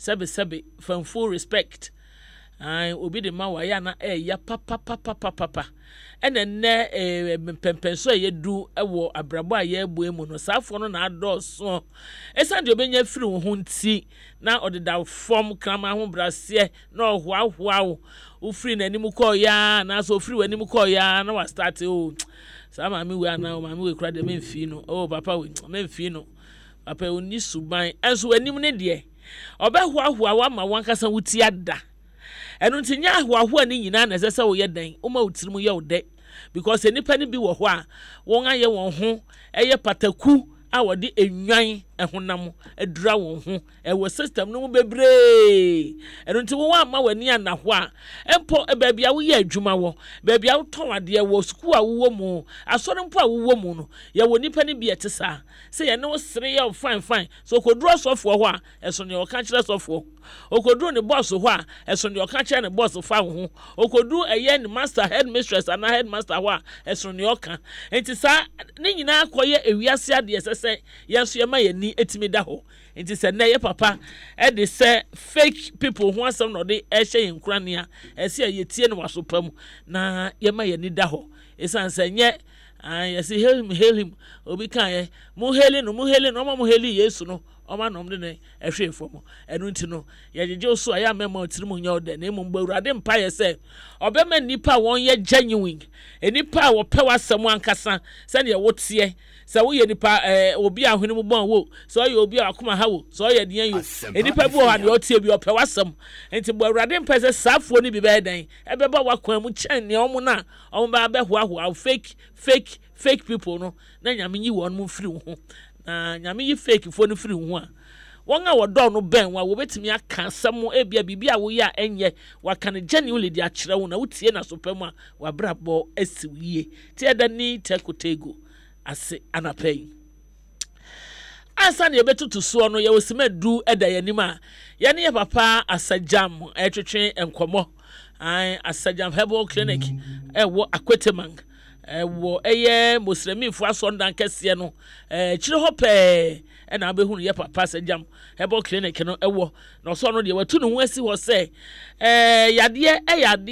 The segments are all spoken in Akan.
sebe from full respect obi de ma wa ya na ya papa ene ne pempenso ye du ewo abrabo a ye ebu emu no safo no na adoso esan de obenya firi wo ho nti na odeda form krama ho brase na ohwa ufiri na anim ko ya na so ufiri wanim ko ya na wa start o sa mami we ana mami we kura de memfi no papa we memfi no papa oni suban enso wanim ne de obehwa wa ma wankasa wuti ada enu ntinya ahwa ni nyina na sese wo ye dan o ma wutirimu ye wo de because enipa ni bi wo ho a won aye won ho eye pataku a wo de enwan ehonam adura won ho ewo system no bebre enu nti wo ama wani anahwo a empo baabi a wo ye adwuma wo baabi a wo ton ade wo school a wo mu asore mpo a wo mu no ye wo nipa ni bi etesa se ye no sere ye fine so koduro sofo ho a eso ne o ka kire sofo okoduro ne boss ho a eso ne o ka kire ne boss fa ho okoduru eye ne master head mistress and head master ho a eso ne o ka enti sa ne nyina akoye ewiase ade sese yenso ye ma ye ni etimi da ho enti se na ye papa e de se fake people who asem no de e hye nkurania e se ye tie ne waso pam na ye ma ye ni da ho esan se nye yes hail him obi kan ye mu heli no ma mu heli yesu no oma nom de ne ehwe fom enu nti no ye jeje so aya mema otirimu nya ode na emu gbawurade mpa ye se obema nipa won ye genuine enipa wo pe wasem ankasa se ne wotie se wo ye nipa obi ahwene mu bon wo so ye obi akoma ha wo so ye den yo enipa bi wo ha ne otie bi ope wasem enti gbawurade mpa se safo ni bi be den ebeba wakwan mu chen ne omo na omo ba be hoahoa fake people no na nyame yi won mu firi ho na nyame yi fake fo no firi ho a won a wodo no ben wa wo betimi aka asem ebia bibia wo ya enye waka ne genuinely di akire wo na wotie na so pam a wabrabo asiwie tie da ni tekotego ase anapai asa ne betutu so no ye wosimadu eda yanima ye ne papa asajam etwetwe enkomo asajam herbal clinic ewo akwetemang wo eye muslimifo asondan kese no kire ho pe na abehunu ye papa asajam herbal clinic no ewo no so no de watu no ho asi ho se yade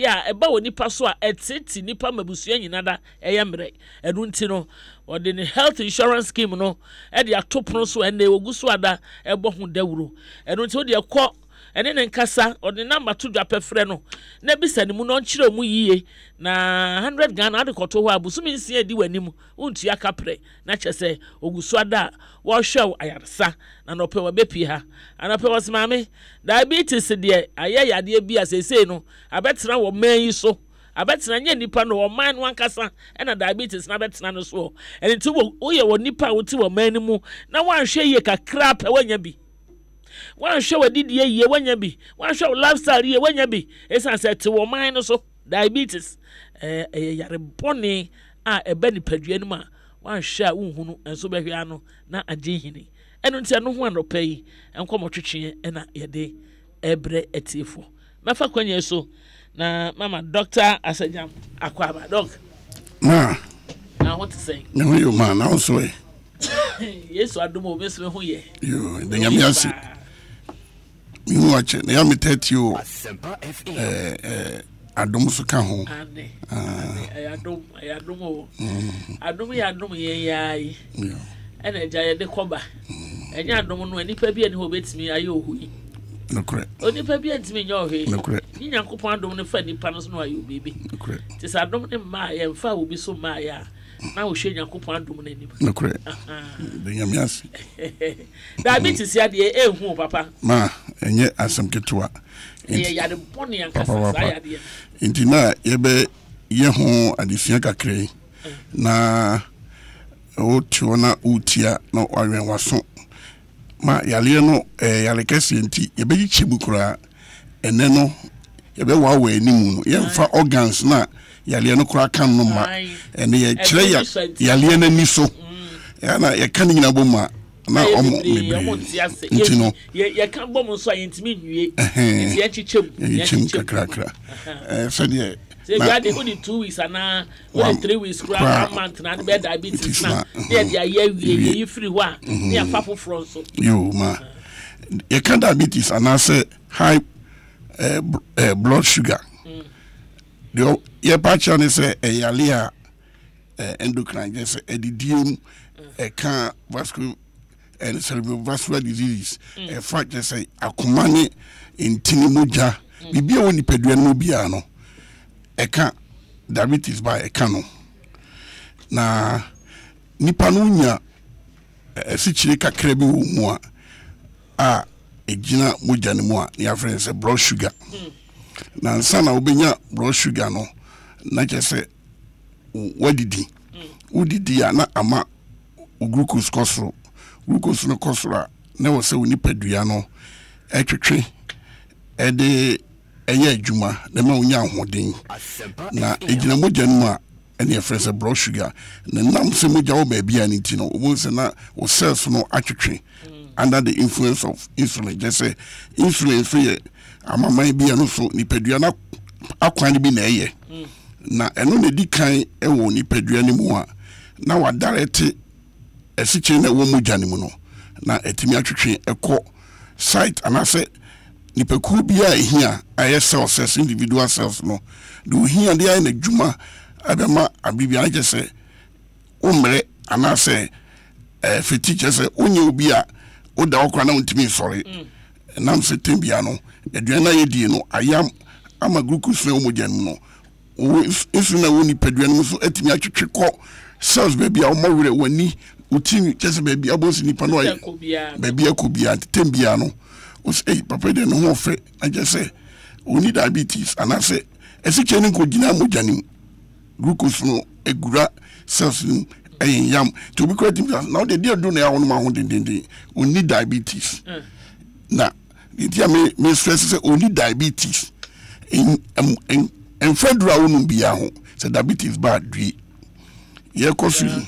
a eba woni pa so a etiti nipa mabusua nyinada eye mre enu nti no odi ne health insurance scheme no e de atopono so ene oguso ada ebo ho dawuro enu nti odi ekọ ene ne nkasa odi na matudwa pefre no na bisa ne mu no nkyere mu yiye na 100 Ghana ade koto ho abusumi nsi edi wanim untua kapre na kyese oguso ada wo hwew ayarsa na no pe wa bepi ha ana pe wasmame diabetes de ayayade bi asese no abetena wo man yi so abetena nya nipa no wo man no ankasa na diabetes na abetena no so enti wo ye wo nipa wo ti wo man ni mu na wan hwe ye kakra pe wanya bi wan hwe wadidi ye wanya bi wan hwe lifestyle ye wanya bi esa se ti wo man no so diabetes yare boni a ebe ni padua no ma wan hwe a unhunu enso behwe ano na agye hini enu ntia no ho anopai enkomotwetwe na yede ebre etifo mafa kwanye so na mama doctor asajam akwaba doc na what to say no you man now so yes adumo obesme ho ye yo the nyamiasi you watch na yami 30 you Asempa FM adom so ka ho adom ye yayi ena eja ye de koba enya adom no anipa bi ani ho betimi aye ohui no correct onipa bi antimi nya ohui no correct ni nyankopon adom ne fa nipa no so no aye obibi no correct ti sa adom ne ma ye mfa obi so ma ya na wo hwe nyankopon adom ne nipa no correct the nyamiasi diabetes ya de ehu papa ma enye asemketua ye ya de boni ankasa sa ya de intina yebe ye ho adesua kakre na o tuona utia no awen waso ma yale no yale kese nti yebe yichebu kura ene no yebe wa wa animu no ye mfa organs na yale no kura kan no ma ene ye kire yale na ni so yana ye kan nyina boma na omo nti no ye kan bom so ayentimi nwie nti ye chichem kakra so de say God dey only 2 weeks and only 3 weeks one month na be diabetes na dey aye wie free wa na fa foforo so yo ma you can diabetes and I say high blood sugar. The your patron is a yalia endocrine, just a didium, a can vascular and cerebrovascular disease. A fact, just say a command in Tinimuja, be only Pedro Biano, a can diabetes by a canon. Na Nipanunya, a sichika crebi more. Ejina moja ni mwa ni friends a blood sugar. Na sana obenya blood sugar no na chese wadidi. Udidi ya na ama glucose kosro. Glucose no kosro na wo se woni padua no etwetwe ede eye adwuma na ma wonya ahoden. Na ejina moja ni mwa any friends a blood sugar. Na nam se moja wo ba bia ni ti no wo se na wo cells no atwetwe. Under the influence of insulin, just say insulin free. Ama may be an also ni peduana aquani be naye. Na eno ne di kan e wo ni peduani mu a na wa direct a siche na wo mu janimu na etimi atwetwe ekọ site and I say ni peku bia ehia aye cells individual cells no do hia dey na djuma abema abibia just say umre and I say fetiche say onye obi a oda okwa na ntimi sorry nam se tembia no eduana yedi no ayam ama glucose na omojan no isu na woni peduan no so etimi atwetwe ko cells baby a omowre wani utimi chese baby abosi nipa no ay baby akobia tembia no o say papa de no ho fe aje say oni diabetes and I say esike ni ko gina mojanim glucose no egura cells no yam to be correct now the dear do na won only diabetes na it me stress say only diabetes in federal won bia ho say diabetes bad dui ye kofi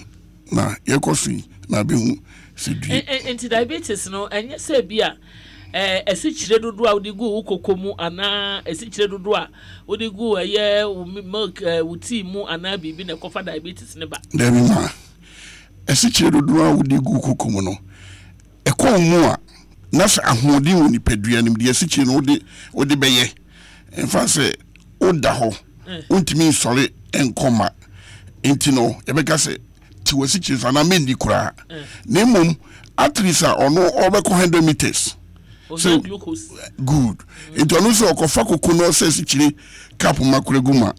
na be hu se dui anti diabetes no enye say bia esichire dodo a odigu ukokomu ana esichire dodo a odigu eye milk wuti mu ana bibi na kofa diabetes ne ba dem ma esichire dodo a odigu ukokomu no ekomu a na sa ahodi woni padua nim de esichire no odi beye enfa se oda ho untimi sore enkoma entino ebeka se ti wasichire so na mendi kura na mum atrisa ono obeko 100 meters. So glucose good. It also okofa kokono sesi chire cap makureguma.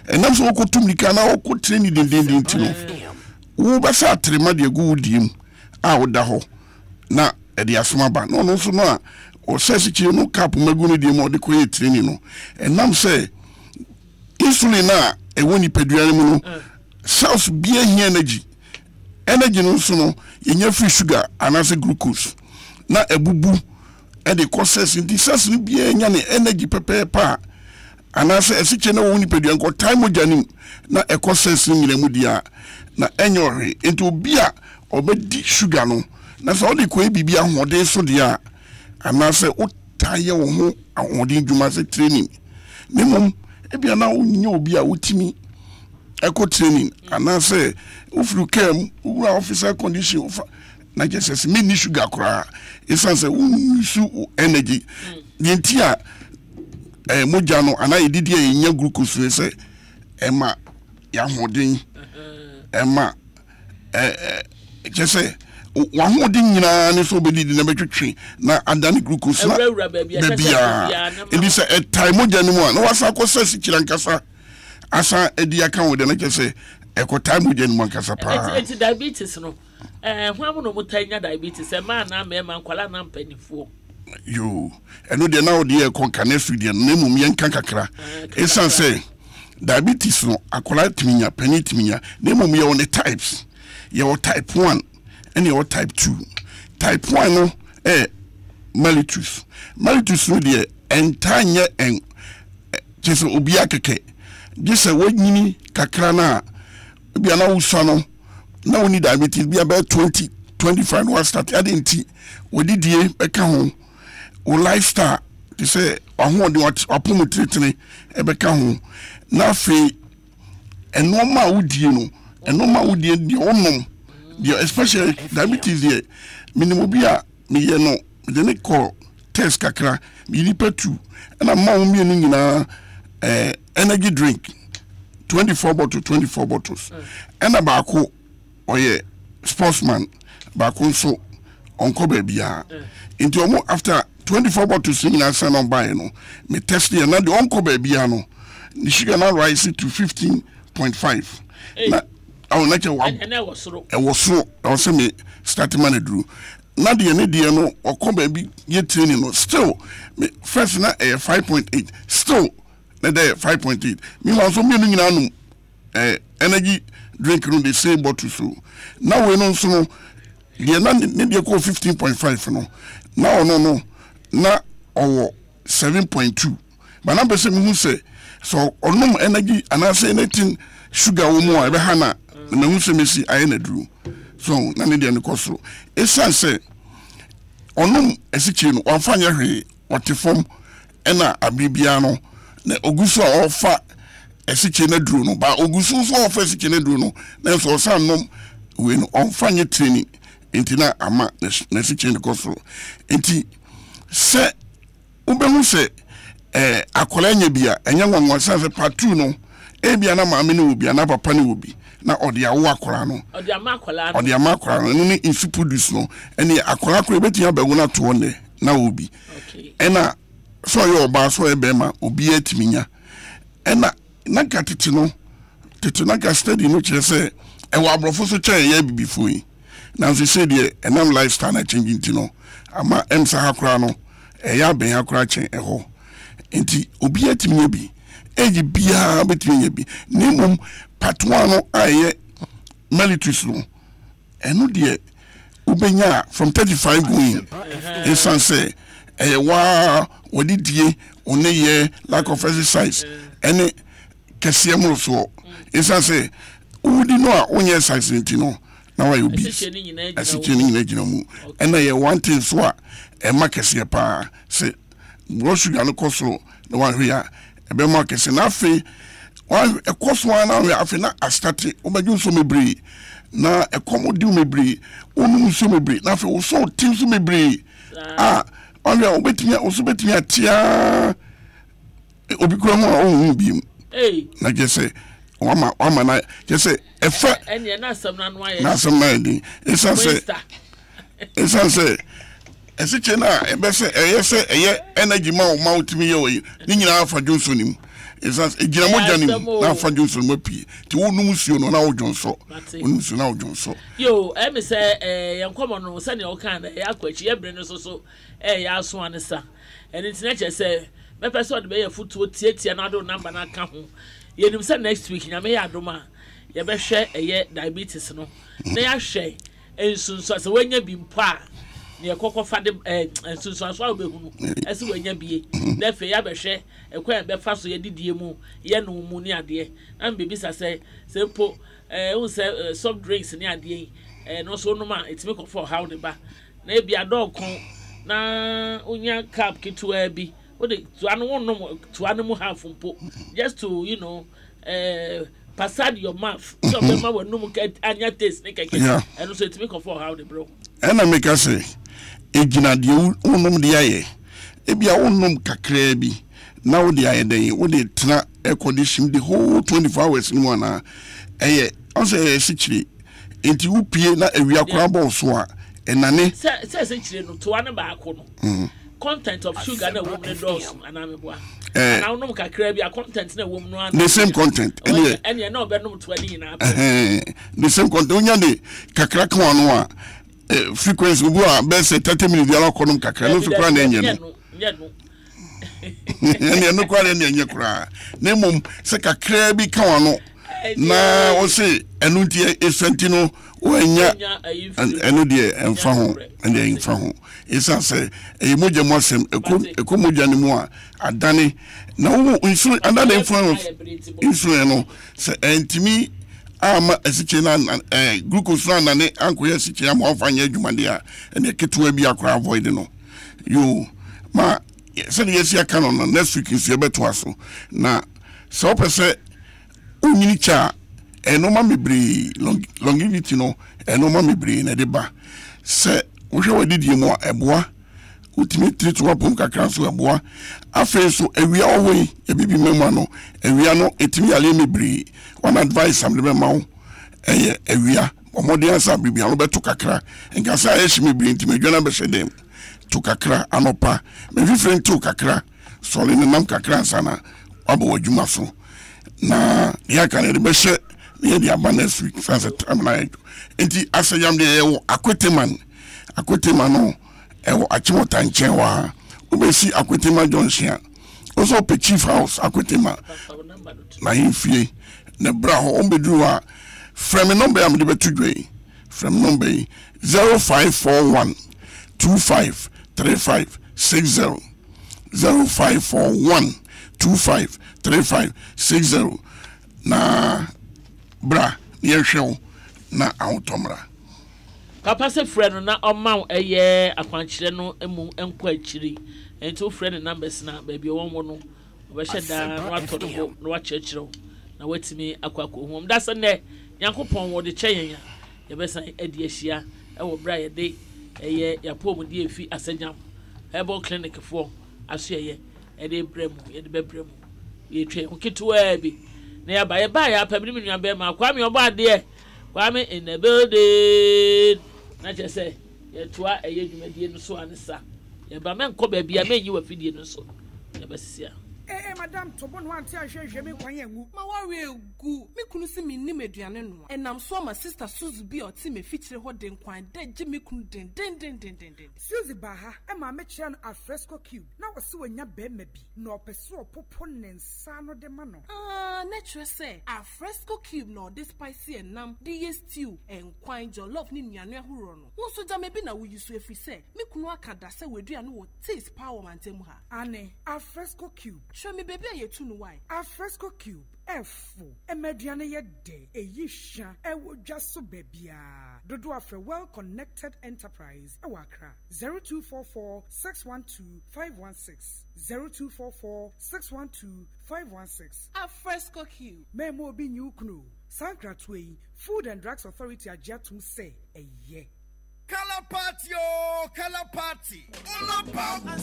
And nam so okotumika na okotreni dendende ntino. Wo ba sa trema de gu dim a woda ho. Na e de asoma ba. No so no a o sesi chire no cap magunu dim o de koye treni no. And nam say insulin na e woni peduane mu no. Cells bia hi energy. Energy no so no yenya free sugar anase glucose. Na ebubu and the causes in this as be any energy pa and I say a na woni pedu enko time janim na e causes in mudia na enyore into bia obedi sugar no na so the ko bibia hoden so dia and I say o taye wo ho ahoden dwuma se training memom e bia na onye obi a wotimi eco training and I say if you came officer condition na just mini sugar kra essence unsu energy yentia moja no ana yedidi enya glucose se ema ya hoden ema just say wa hoden nyina ne so bedidi na betwetwe na adani glucose na bebia indi se time moja ni mo na wasa ko sesi kirankasa asa edi aka wo de na just say eko time moja ni mo nkasa pa it's diabetes no hwamu no mutanya diabetes ma na me kwala na mpanifo yo eno de na odi e konkane studio na mum yenka kakra esan say diabetes no akola timinya penitiminya na mum ye on the types ye o type 1 and ye o type 2 type 1 no mellitus no de entanye en just obi akeke just wonyini kakra na obi ana wuso no na woni diabetes be about 20-25 no start adenti odidie beka ho o lifestyle they say ahon de apomo tretene e beka ho na fe enoma wodie no enoma wodie de onom de especially diabetes here minimum bia me ye no de ne call test kakra me petu na ma wo me nyina energy drink 24 bottles and abako oye sportsman bako so onko ba bia into omo after 24 bottles in na san on buy no me test there na the onko ba bia no the sugar now rise to 15.5 na I na che wa and I was so I was me start man drew na de ne de no okọ ba bi ye training no still me first na 5.8 still na there 5.8 me also me nyina no energy drink no the same bottle so now we no so no de na ne de ko 15.5 no now no na owo 7.2 but na be say me hu say so onum energy and I say anything sugar wo mu a be ha na me hu say me si aye na duru so na ne de ne ko so esan say onum esichi no onfanya hwe otifom ena abibia no na oguso a ofa esichi na duru no ba oguso so ofa esichi na duru no na so san nom we no onfanya training enti na ama na esichi ne ko so enti se ubehu se akola nya bia enya nwanwa se part 2 no ebia na maame ne obi na papa ne obi na odi awo akola no odi ama akola no ni insipudus no ene akola ko ebetia bagu na to ne na obi ena so yo ba so ebema obi atiminya ena na katiti no tete na ga study no kire se e wa abrofo so chen ya bibifo yi na so se de enam lifestyle na changing ti no ama emsa hakora no ya ben hakora chen ho enti obi atiminya bi eji bia betiminya bi nimum patwano aye militaries no eno de ubenya from 35 going insan say wa odidie oneye lack of exercise ene kesiemro so insan say udi no a onye exercise nti no na wa obi asicheni nyina gina mu ena ye one thing so a e makesie pa say blood sugar no koso na wa hwea e be makese na afi wa ekoswa na we afi na astarte obaju so mebre na ekomodi mebre onu so mebre na afi wo so tim so mebre onye obetimia osubetimia tia obikura ho ohun bi na jese wama na jese efa enya na asam na no aye na asam na ndi esan se esiche na ebese eyese eye energy ma utimi ye oyi ni nyina afa Johnson nim esas ejina moja nim na afa Johnson mapi ti wonu musuo no na ojonso wonu musuo na ojonso yo emi se yenkomo no se ne o kan ya akwachi ye bre no so ya aso anesa eni tine che se me pese od be ye futuo tietia na do number na ka ho ye nim se next week nya me ya adoma ye be hwe eye diabetes no na ya hwe ensunso se wanya bi mpa ne kokofa de ensunso aso obehunu ese wanya bie na fe ya be hwe ekwa be fa so ye didie mu ye no mu ni ade na bebi sa se po un se soft drinks ni ade no so no ma etimi ko for how de ba na e bia dog kon na unya cap kitwa bi o de to anu wonnom to anu mu half mpo just to passad your mouth so be ma wonnom anya taste ne keke and so etimi ko for how de bro ena make us say ejina de wonnom de aye e bia wonnom kakra bi na wo de aye den wo de tena air condition the whole 24 hours ni wana on say sichiri enti wo pie na awia kora bo so a enane se chire no to ane ba ko no content of sugar na wo ne dos anameboa na wonom kakra bi a content na wo mu no the same content ene na obenom to ani na the same content onya de kakra kan no a frequency obu a be say 30 minutes ala konom kakra no so kora na enye no ene no kora na enye kora na mum se kakra bi kan no na o se enu tie esantino wanya enu die emfa ho ende emfa ho isa se moja mosem eko moja ni mu a adane na wo insu adane insu no se entimi ama esiche na glucose na ne ankoye esiche ama ofanya adwumade a ene ketewa bi akora avoid no yo ma se ne yesi aka no next week nsu ebeto aso na so pese unyini cha enoma mebre longevity no enoma mebre na de ba se wo hwe wadidi mu eboa utimi treat wapom kakra so aboa afi so awia owe e bibi mema no awia no etimi ale mebri one advice am le ma wo eye awia omode ansa bibia no beto kakra enka sa eshi mebri ntimi dwana be hyedem to kakra anopa me different to kakra so le nam kakra sana abo adwuma so na ya kan de be hye ne dia ba next week sunset am like enti asayam de ye akweteman no ewo achimota nchewa ubesi akwetema Johnson also pe chief house akwetema na infie ne bra ho ombedruwa from number am de betudwe from number 0541 253560 0541 253560 na bra yehwe na automra papa se friend na omma eye akwankyere no emu enko akiri enti o friend numbers na baby won no obeheda na watoro na wakyerkyerɛ na watimi akwako hom da se ne yankopɔn wo de kyɛyen ya ye besan adi ahia ɛwɔ bra ye de eye yapom de efi asanyam herbal clinic fo aso ye de bremu ye de bebremu ye twe nkitwa bi na ya ba ya pabiri minua be ma kwa me obo ade kwa me in the building na je say ye toa eye dwumadie no so anesa ye ba men ko ba bia men yi wa fidie no so ye ba sisia madam tobo no ante ahwehwe me kwan yangu ma ware gu me kunu si me nim aduane no enam so ma sister Suzu bi oti me fikyire ho den kwan da gi me kunu den Suzu ba ha e ma me kire no afresco cube na wose wanya ba ma bi na opese opopo ne nsa no de ma no natural say afresco cube no de spicy enam de stew en kwan jollof ni nuane ahoro no wo so da me bi na wo yisu efi say me kunu akada say weduane wo taste power mantem ha ane afresco cube show me baby ayetu no why afresco cube F emeduane ye de eyisha ewo dwaso babia dodo afre well connected enterprise ewakra 0244 612 516 0244 612 516 afresco cube memo obi nyukunu sankratwe food and drugs authority ajatum say eye Color party, oh, color party. All about what?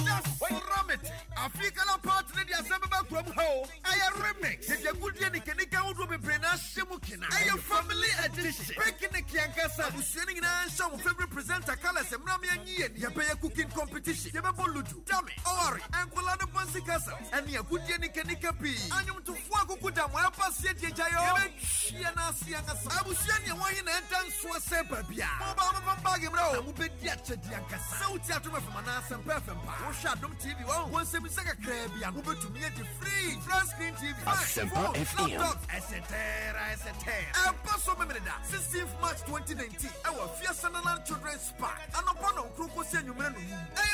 Just ram it. I feel color party. The Asempa from home. I am remix. If you good, you can get be brain as Shimukina. I am family edition. Breaking the Kiankasa. I'm sending an show of favorite presenter colors and Rami and Yen. You pay a cooking competition. You have a Ludu. Dummy. Ori. And Kulana Pansicasa. And you good, you can get and you to Fuakukuta. Why pass it, Jayo? I was saying you want to enter Babia. Mobile baggy bro, who be yet to Diancas. So theatre from an Asempa FM. Who shot them TV on 1 Caribbean. Who to me at the free flat screen TV. Asempa FM. Asetera. And Paso Memeda, 16th March 2019. Our Fiasanaland Children's Park. And upon on Crocosian Human. I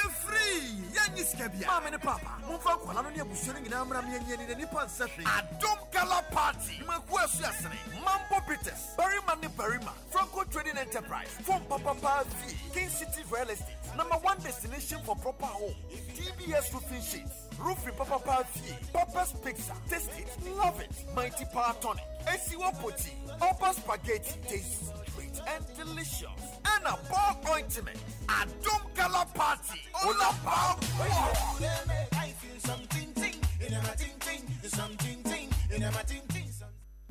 am free. Yannis Cabia. Mamma and Papa. Mova Kualania Bushing in Amram Yen in the Nippon session. A dumb color party. Makwasi Mambo Peters. Barima Barima. Franco Trading Enterprise from Papa V, King City Real Estate, #1 destination for proper home. TBS roofing sheets, roofing Papa V, Papa's Pizza, taste it, love it. Mighty Power Tonic, ACO Poti, Papa Spaghetti, tastes great and delicious. And a ball ointment, a dumb color party. All about I feel something in my something in my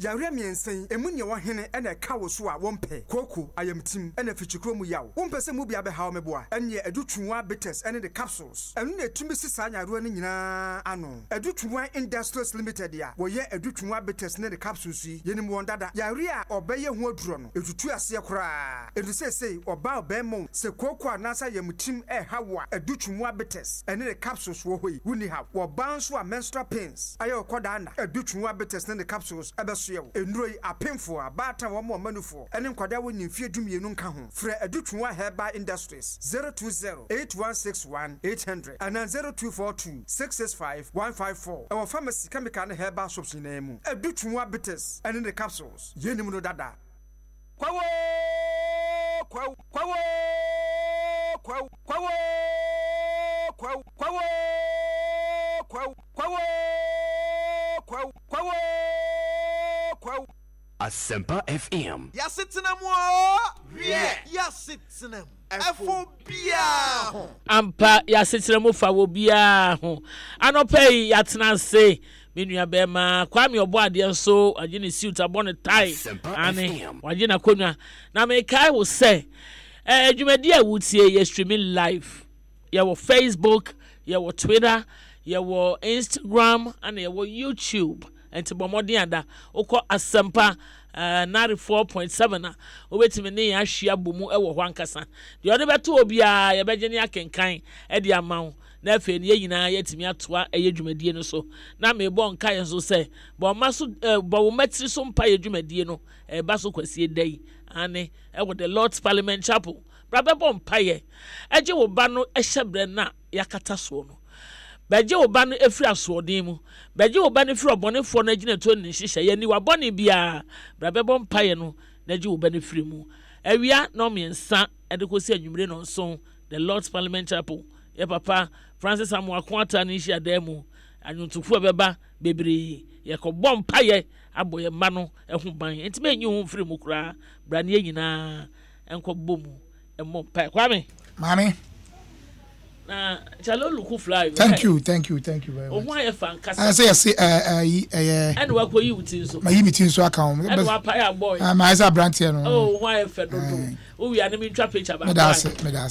Yawre miensen emunye wo hene ena ka wo so a wompe koko ayamtim ena fichikro mu yawo wompe se mu bia be hawo meboa ene adutwunwa bitters ene the capsules enu na etumi sisa nyaro ne nyina ano adutwunwa industries limited ya wo ye adutwunwa bitters ne the capsules yi yenim won dada yawre a obeye ho aduro no etutu ase kora edu sesei oba obemo se koko anasa yamtim hawo adutwunwa bitters ene the capsules wo hoyi wuni ha wo banso a menstrual pains ayo koda na adutwunwa bitters ne the capsules ebeso enroi apemfo abata wo mo manufo ene nkwada wo nyimfie dumienu nka ho frɛ adutwunwa Herbal Industries 020-8161-800 and 0242-665-154 our pharmacy chemical and herbal shops in emu adutwunwa bitters and in the capsules yenim no dada kwawo kwawo kwawo kwawo kwawo kwawo kwawo kwawo kwawo kwawo Asempa FM. Asetenamu. Yeah. Asetenamu. Afobia. Ampa ya asetenamu fa wo bia ho. Anopai ya tenase. Menua bema kwame oboade nso agene suit abone tie ane wagena konwa na me kai wo say adwumadi a wutie ye streaming live ye wo Facebook ye wo Twitter ye wo Instagram ane ye wo YouTube enti bomodi ada ukọ Asempa 94.7 na obetimi ne ahia bomu e wo hwankasa de ode beto obi a ye begene akenkan e de amawo na fe ne nyina yetimi atoa eyedwumadie no so na me bo nka ye so se bo maso bo matri so mpa yedwumadie no e ba so kwasie dai ane e wo the Lord's Parliament Chapel brabe bo mpa ye eje wo ba no ehyebre na yakata so no beje wo ba no efri asodin mu beje wo ba no efri obonefo no agina to ne hihye ye ni wa bone bia brabe bo mpa ye no na je wo ba no efri mu awia no miensa edekosi anwumre no nso the Lord's Parliament Chapel ye papa Francis Amuakwata ni hia demu anyuntufu beba bebre ye ko bom paye aboye ma no ehu ban enti menyi hu firi mu kura brane nyina enko bomu emo pa kwame mami na chalo luku fly thank you very much o why fan kasa I say and wa ko yi wutin so my yi so account and wa pa ya boy my isa brand here no oh why fa do o wi ana mi twa picture ba me das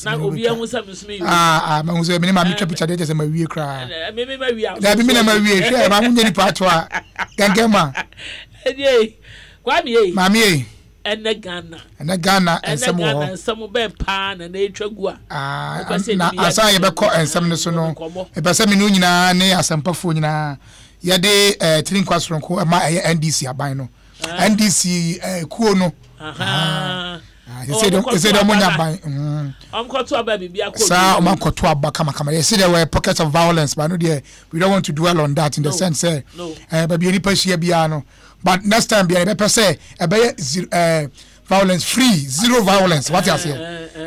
na obi ehun sa misumi ma hu so me ma mi twa picture dey say ma wie kra me ma wie da bi me na ma wie hwe ma hu nyani pato a gangema eh kwame eh mami ene Ghana ensem wo ensem be pa na etwagu na asa ye be ko ensem ne so no e be se me no nyina ne asempafo nyina ye de trin kwasronko ma NDC aban no NDC kuo no say do monya ban amkoto aba bibia ko sa amkoto aba kama you see there were pockets of violence but no there we don't want to dwell on that in the sense say baby any person bia no but next time bia be say violence free zero violence what you say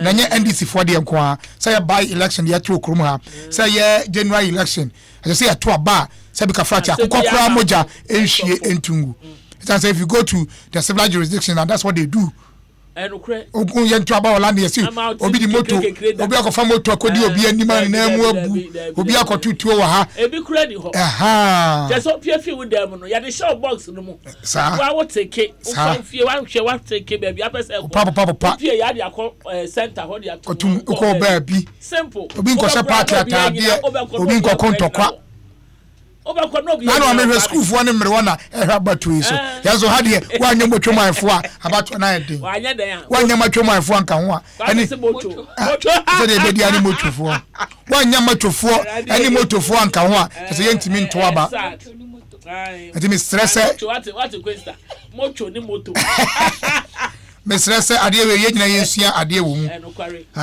na nye NDC for the nko say by election ya to krum ha say January election I say to aba say be ka frachi akokora moja enhie entungu it say if you go to the civil jurisdiction and that's what they do ogun ye ntu aba ola na yesi obi di moto obi akofa moto akodi obi anima na mu abu obi akotutuo wa ha ebi kura ni ho just up here fi with them no ya de show box no mu wa wo take o fie wa hwe wa take baby apese ko papa fie ya de akọ center ho de atum ko ba bi simple obi nko se party atade obi nko kontokwa obakọ no bi na no me school fo ne mre wona ehwa batu iso yazo ha de wa nyem twomafo a abato na ede wa anya den a wa nyem twomafo anka ho a ani se moto se de bedi ani motofo wa nyem twofo ani motofo anka ho a se yentimi nto aba ati mi stress what question moto ni moto me stress ade we yegyina yensua ade wo mu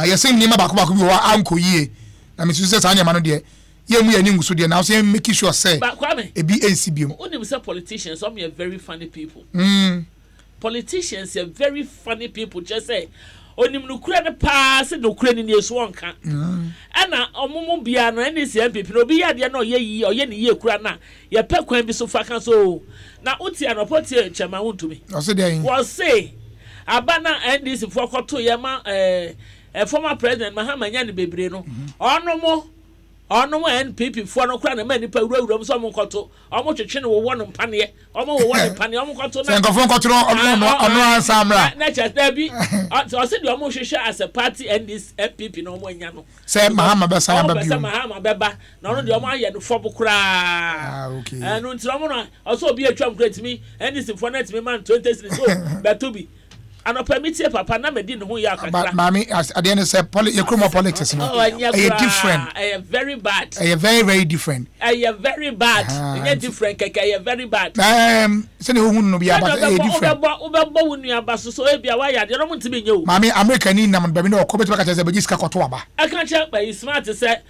yesin ni ma bakobako bi wa anko yie na me susu sa anya ma no de yemu ya ni nguso de na so make sure say ebi NCBM onim say politicians some are very funny people politicians are very funny people just say onim no kura ne pass no kura ni yeso wonka ana omomo bia no any MPP no bi ya de na oye ne ye kura na ye pe kwan bi so fa kan so na oti anopoti chama wontumi o se de wo say abana NDC for kwato ye ma former president Mahama nya ne bebre no ono mo NPP fo no kra na ma nipa wura so mo nkoto omo twetwe ne wo no mpane omo wo ne mpane omo nkoto na nkofo nkoto ono ansamra na chata bi o se de omo hwehwe as a party and this NPP no omo anya no say Mahama be san ba biu Mahama beba na ono de omo aye no fo bokra okay no ntiro omo no o so obi atwam kretimi NDC fo na timi man 20 series so beto and a permitted papa na me di no ho ya kakra but mami at the end say politics no different very bad very different very bad different keke very bad say ne hu no bia but different obebo wonu aba so e bia wa ya de no mtimi nye o mami America ni nam ba bi no ko betu ka say be jiska koto aba I can check by smart say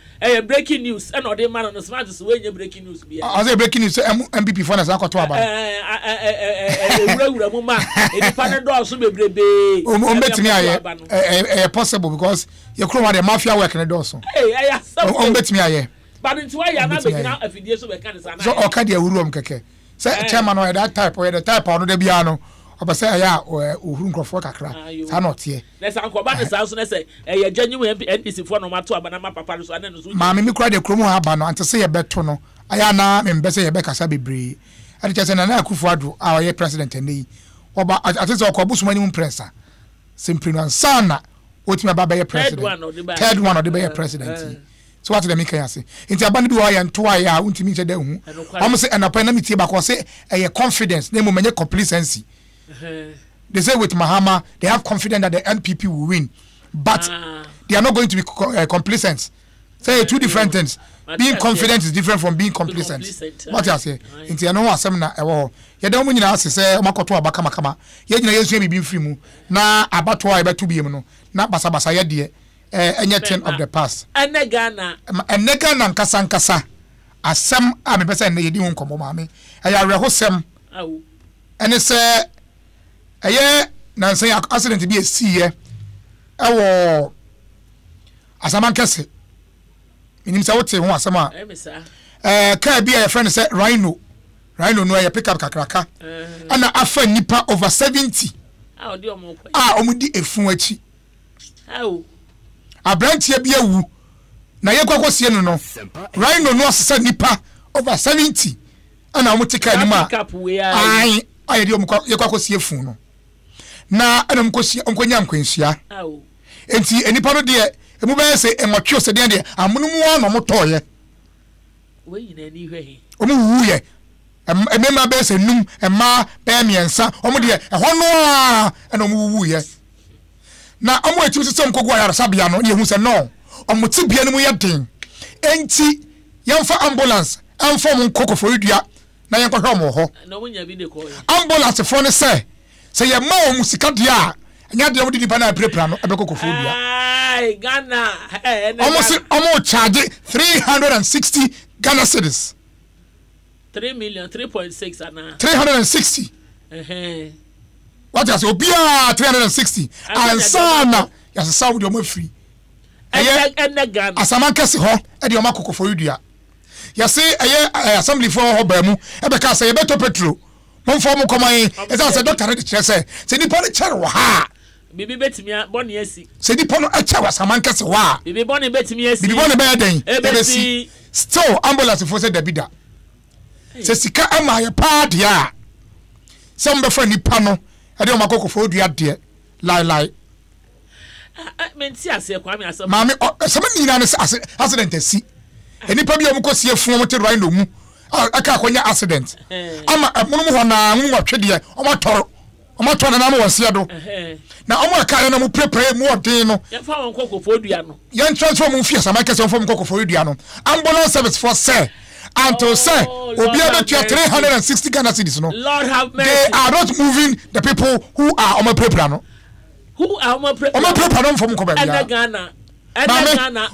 breaking news and the man on smart so we breaking news bia I say breaking news MPP for na sa koto aba wura mu ma e panel do so be betimi aye possible because you crow the mafia work in the door so betimi aye but into why you na be na afidie so be kan sana so o ka dia wurum keke say chairman o that type o the type on the bia no obese aya ohuru nkrofo kakra sa not here na sa nkoba ne sa so na say e gyanyu NDC fo no mato aba na ma papa so ane no so ma me kura de kromo aba no ante se ye beto no aya na me mbese ye be kasa bebre ade chese na akufo ado a ye president ene oba ate se okobusu mani mu prensa simply no sana otima baba ye president third one of the be president so what the make can say inti abani bi wa ya nto ya untimi che da hu am say enapa na mitie ba ko say confidence na mo menye complacency. They say with Mahama they have confidence that the NPP will win, but they are not going to be complacent. Say two different things. Being confident is different from being complacent. What you say? Inti ya no asem na ewo ye da mo nyina ase say makoto abaka makama ye nyina yesu bibi mfiri mu na abato a ebetu biem no na basa ye de any trend of the past. Enegana nkasa asem a me pesa na yedi ho nkomo maame eya rehosem awu ene se eye na nsan accident bi esiye ewo asama nkese minim sa wote ho asama ka bi a friend say rhino no ya pick up kakraka ana afa nipa over 70 omudi efun achi awu abrantie bi awu na ye kwakosie no rhino no asesa nipa over 70 ana omutika ni ma ai aye di ye kwakosie fun no na ana mkosia onkonya nkwansia enti enipa no de emu be se enwatwe se de amunumu wa no motoye we yina ni hwe omu wuye emema be se num ema be miensa omu de ehono ana omu wuye na omu etim se nkogo ayara sabia no ye hu se no omu tibia no mu ye den enti yemfa ambulance amfom nkoko forudua na yenkɔhwɛ mo ho na wonya bi de ko ambulance for ne say ye ma omu sika dia anya de wo di pa na prepra no ebekoko forudua ai Ghana almost charge 360 Ghana cedis 3 million 3.6 ana 360 what is obia 360 and sana yas Saudi o ma free ene Ghana asama kese ho e de o ma kokofo yudua yase assembly for ho ba mu e be ka say ye beto petrol mon fo mo koman e say doctor de kire say ni pa ne chere wo ha bibi betimi boni asi se di pono acha wasaman kese wa bibi boni betimi asi bibi boni be den ebesi still ambulance for say dabida se sika ama ye pa dia se mbe fa nipa no e de o makokofo dua de lai menti ase kwa me asem mami se me nyina ne accident asi enipa bi o mkosie fun mo te right no mu aka akonya accident ama munum ho na nwatwe de o matoro na mo wase do na omo aka na mo prepare mo odin no ye fa won kokofo dua no ye transfer mo fie sama kese won kokofo dua no ambulance service for say until say obi abetu 360 Ghana cedis no Lord have mercy they are not moving the people who are omo prepare no who are omo prepare no from ko ba bia Ghana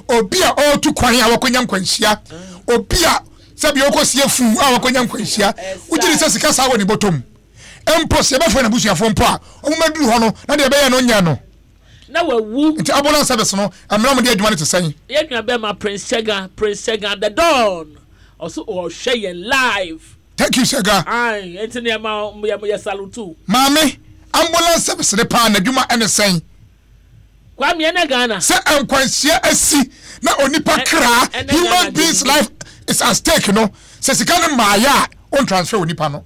obi a o tu kwan a wakonya nkwanhia obi a sabi okosie fu a wakonya nkwanhia ugiri se sika sa woni bottom empo se be fo na busuafo mpo a omumadu ho no na de be ye no nya no na wawu nti ambulance service no amra mo de adwuma ne tesan ye nwa be ma Prince Chega the Dawn also o share live thank you Chega ai enti ne ma ya salute mami ambulance service de pa na adwuma ene sen kwa me na Ghana se enkwanhia asi na onipa kra human beings life is at stake no se sika ne maaya on transfer onipa no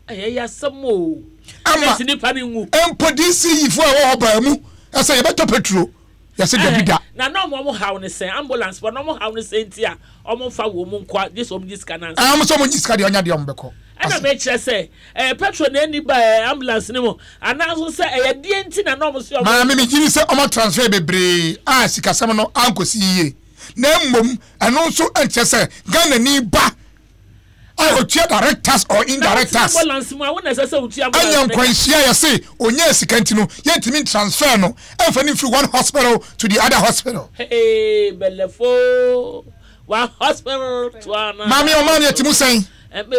ya samo ama nipa ni nwu empodisi yifo a wo ba mu asa ye beto petrol ya se dabida na no mo hawo ne sen ambulance for no mo hawo ne sen ti a omo fa wo mu nkwa this om this canan am so mo jiska de onya de om beko ana me kire se petrol na ni ba ambulance ni mo ana so se ye die nti na no mo so ma me giri se omo transfer bebre a sika sam no ankosi yiye na mmom eno so enche se Ghana ni ba I directors or indirectors. Anya nkwanhia ya say onye sika ntino yentimi transfer no efani from one hospital to the other hospital. Hey belefo one hospital to another. Mami o man yetimu sen.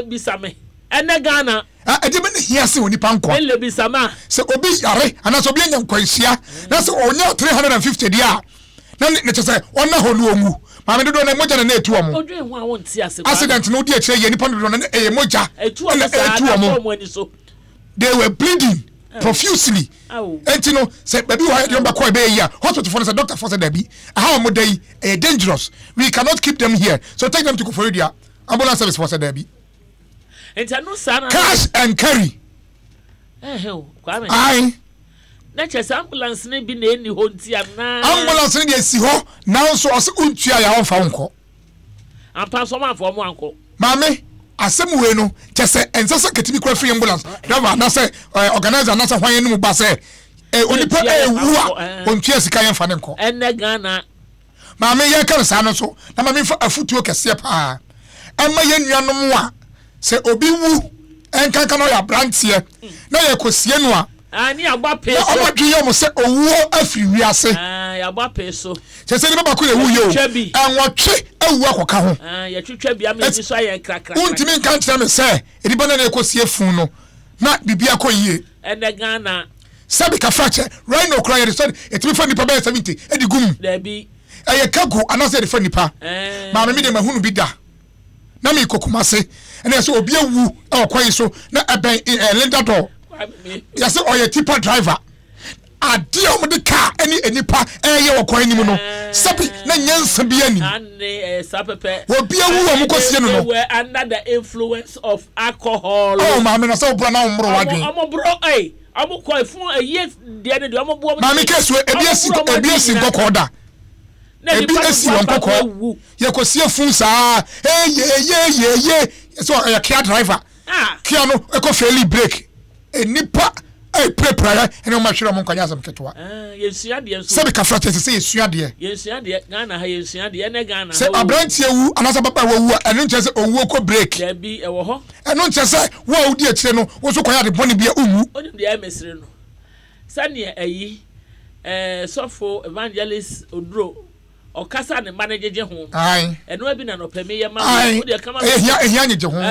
Be same. Ene Ghana. Edebe ne hia se onipa nkwa. Ele bi sama. Se obi yare anaso obi anya nkwanhia na se onye 350 dia. Na ne chese ona honu omu. Mami dodo na moja na etu omo. Odwe ho a won ti ase. Accident no di akire ye nipa dodo na moja. Etu omo. They were bleeding profusely enti no say baby why dem ba call be here hospital for say doctor for say dabi how mo dey dangerous we cannot keep them here so take them to Koforidua ambulance service for say dabi enti no sana cash and carry kwame ai na chese ambulance ne bi na eni ho ntia na ambulance ne dey si ho now so ose untua ya won fa wonko ampa so ma fo mo anko mame asem we no chese ensese ketimi kwa free ambulance driver na say organizer na say hwan enu ba say onipa ewu a ontua sika yen fa ne nko enne Ghana mame ye kan sa no so na mame fa afutuo kese pa emma ye nuanom a se obi wu enkanka no ya brantie na ye kosie no a ani agba pe so o dwe yo mo se owuo afiri wiase ya agba pe so se ni baba ko ewu yo enwotwe ewu akoka ho ya twetwa bia me ni so aye krakra untimi kan tira me se ediba na ekosie fun no na bibia ko yie ene Ghana sabi ka frache right no cry the son etimi fa nipa be 70 edi gum dabi eye kago anase de fa nipa ma me de mahunu bi da na me kokumase ene se obi ewu e kwai so na eben Linda door yase oye tipa driver ade o de car eni pa eye wokwan ni mu no sabi na nyansa bi ani ane sapepe obi ewu o mukosie no no were under the influence of alcohol oh ma me na so bro na omro wadwen omo bro omo ko fun eye de ne de omo bo ma me keso ebiesi gokoda ebi esi wonkoko ye kosie fun sa ye so ya car driver kia no eko fairly break enipa prepare ene ma hwere mo nkwanya asem ketwa yensua de so se be ka frate se yensua de Ghana ha yensua de ene Ghana se abrantie wu anasa papa wu enu nche se owu ko break ya bi ewo ho enu nche se wo odi akire no wo so kwanya de boni bia uwu oni de ya mesire no sane ayi sofo evangelist Odro okasa ne manageje ho ai eno abi na no peme ye ma wo de kama ehia nyeje ho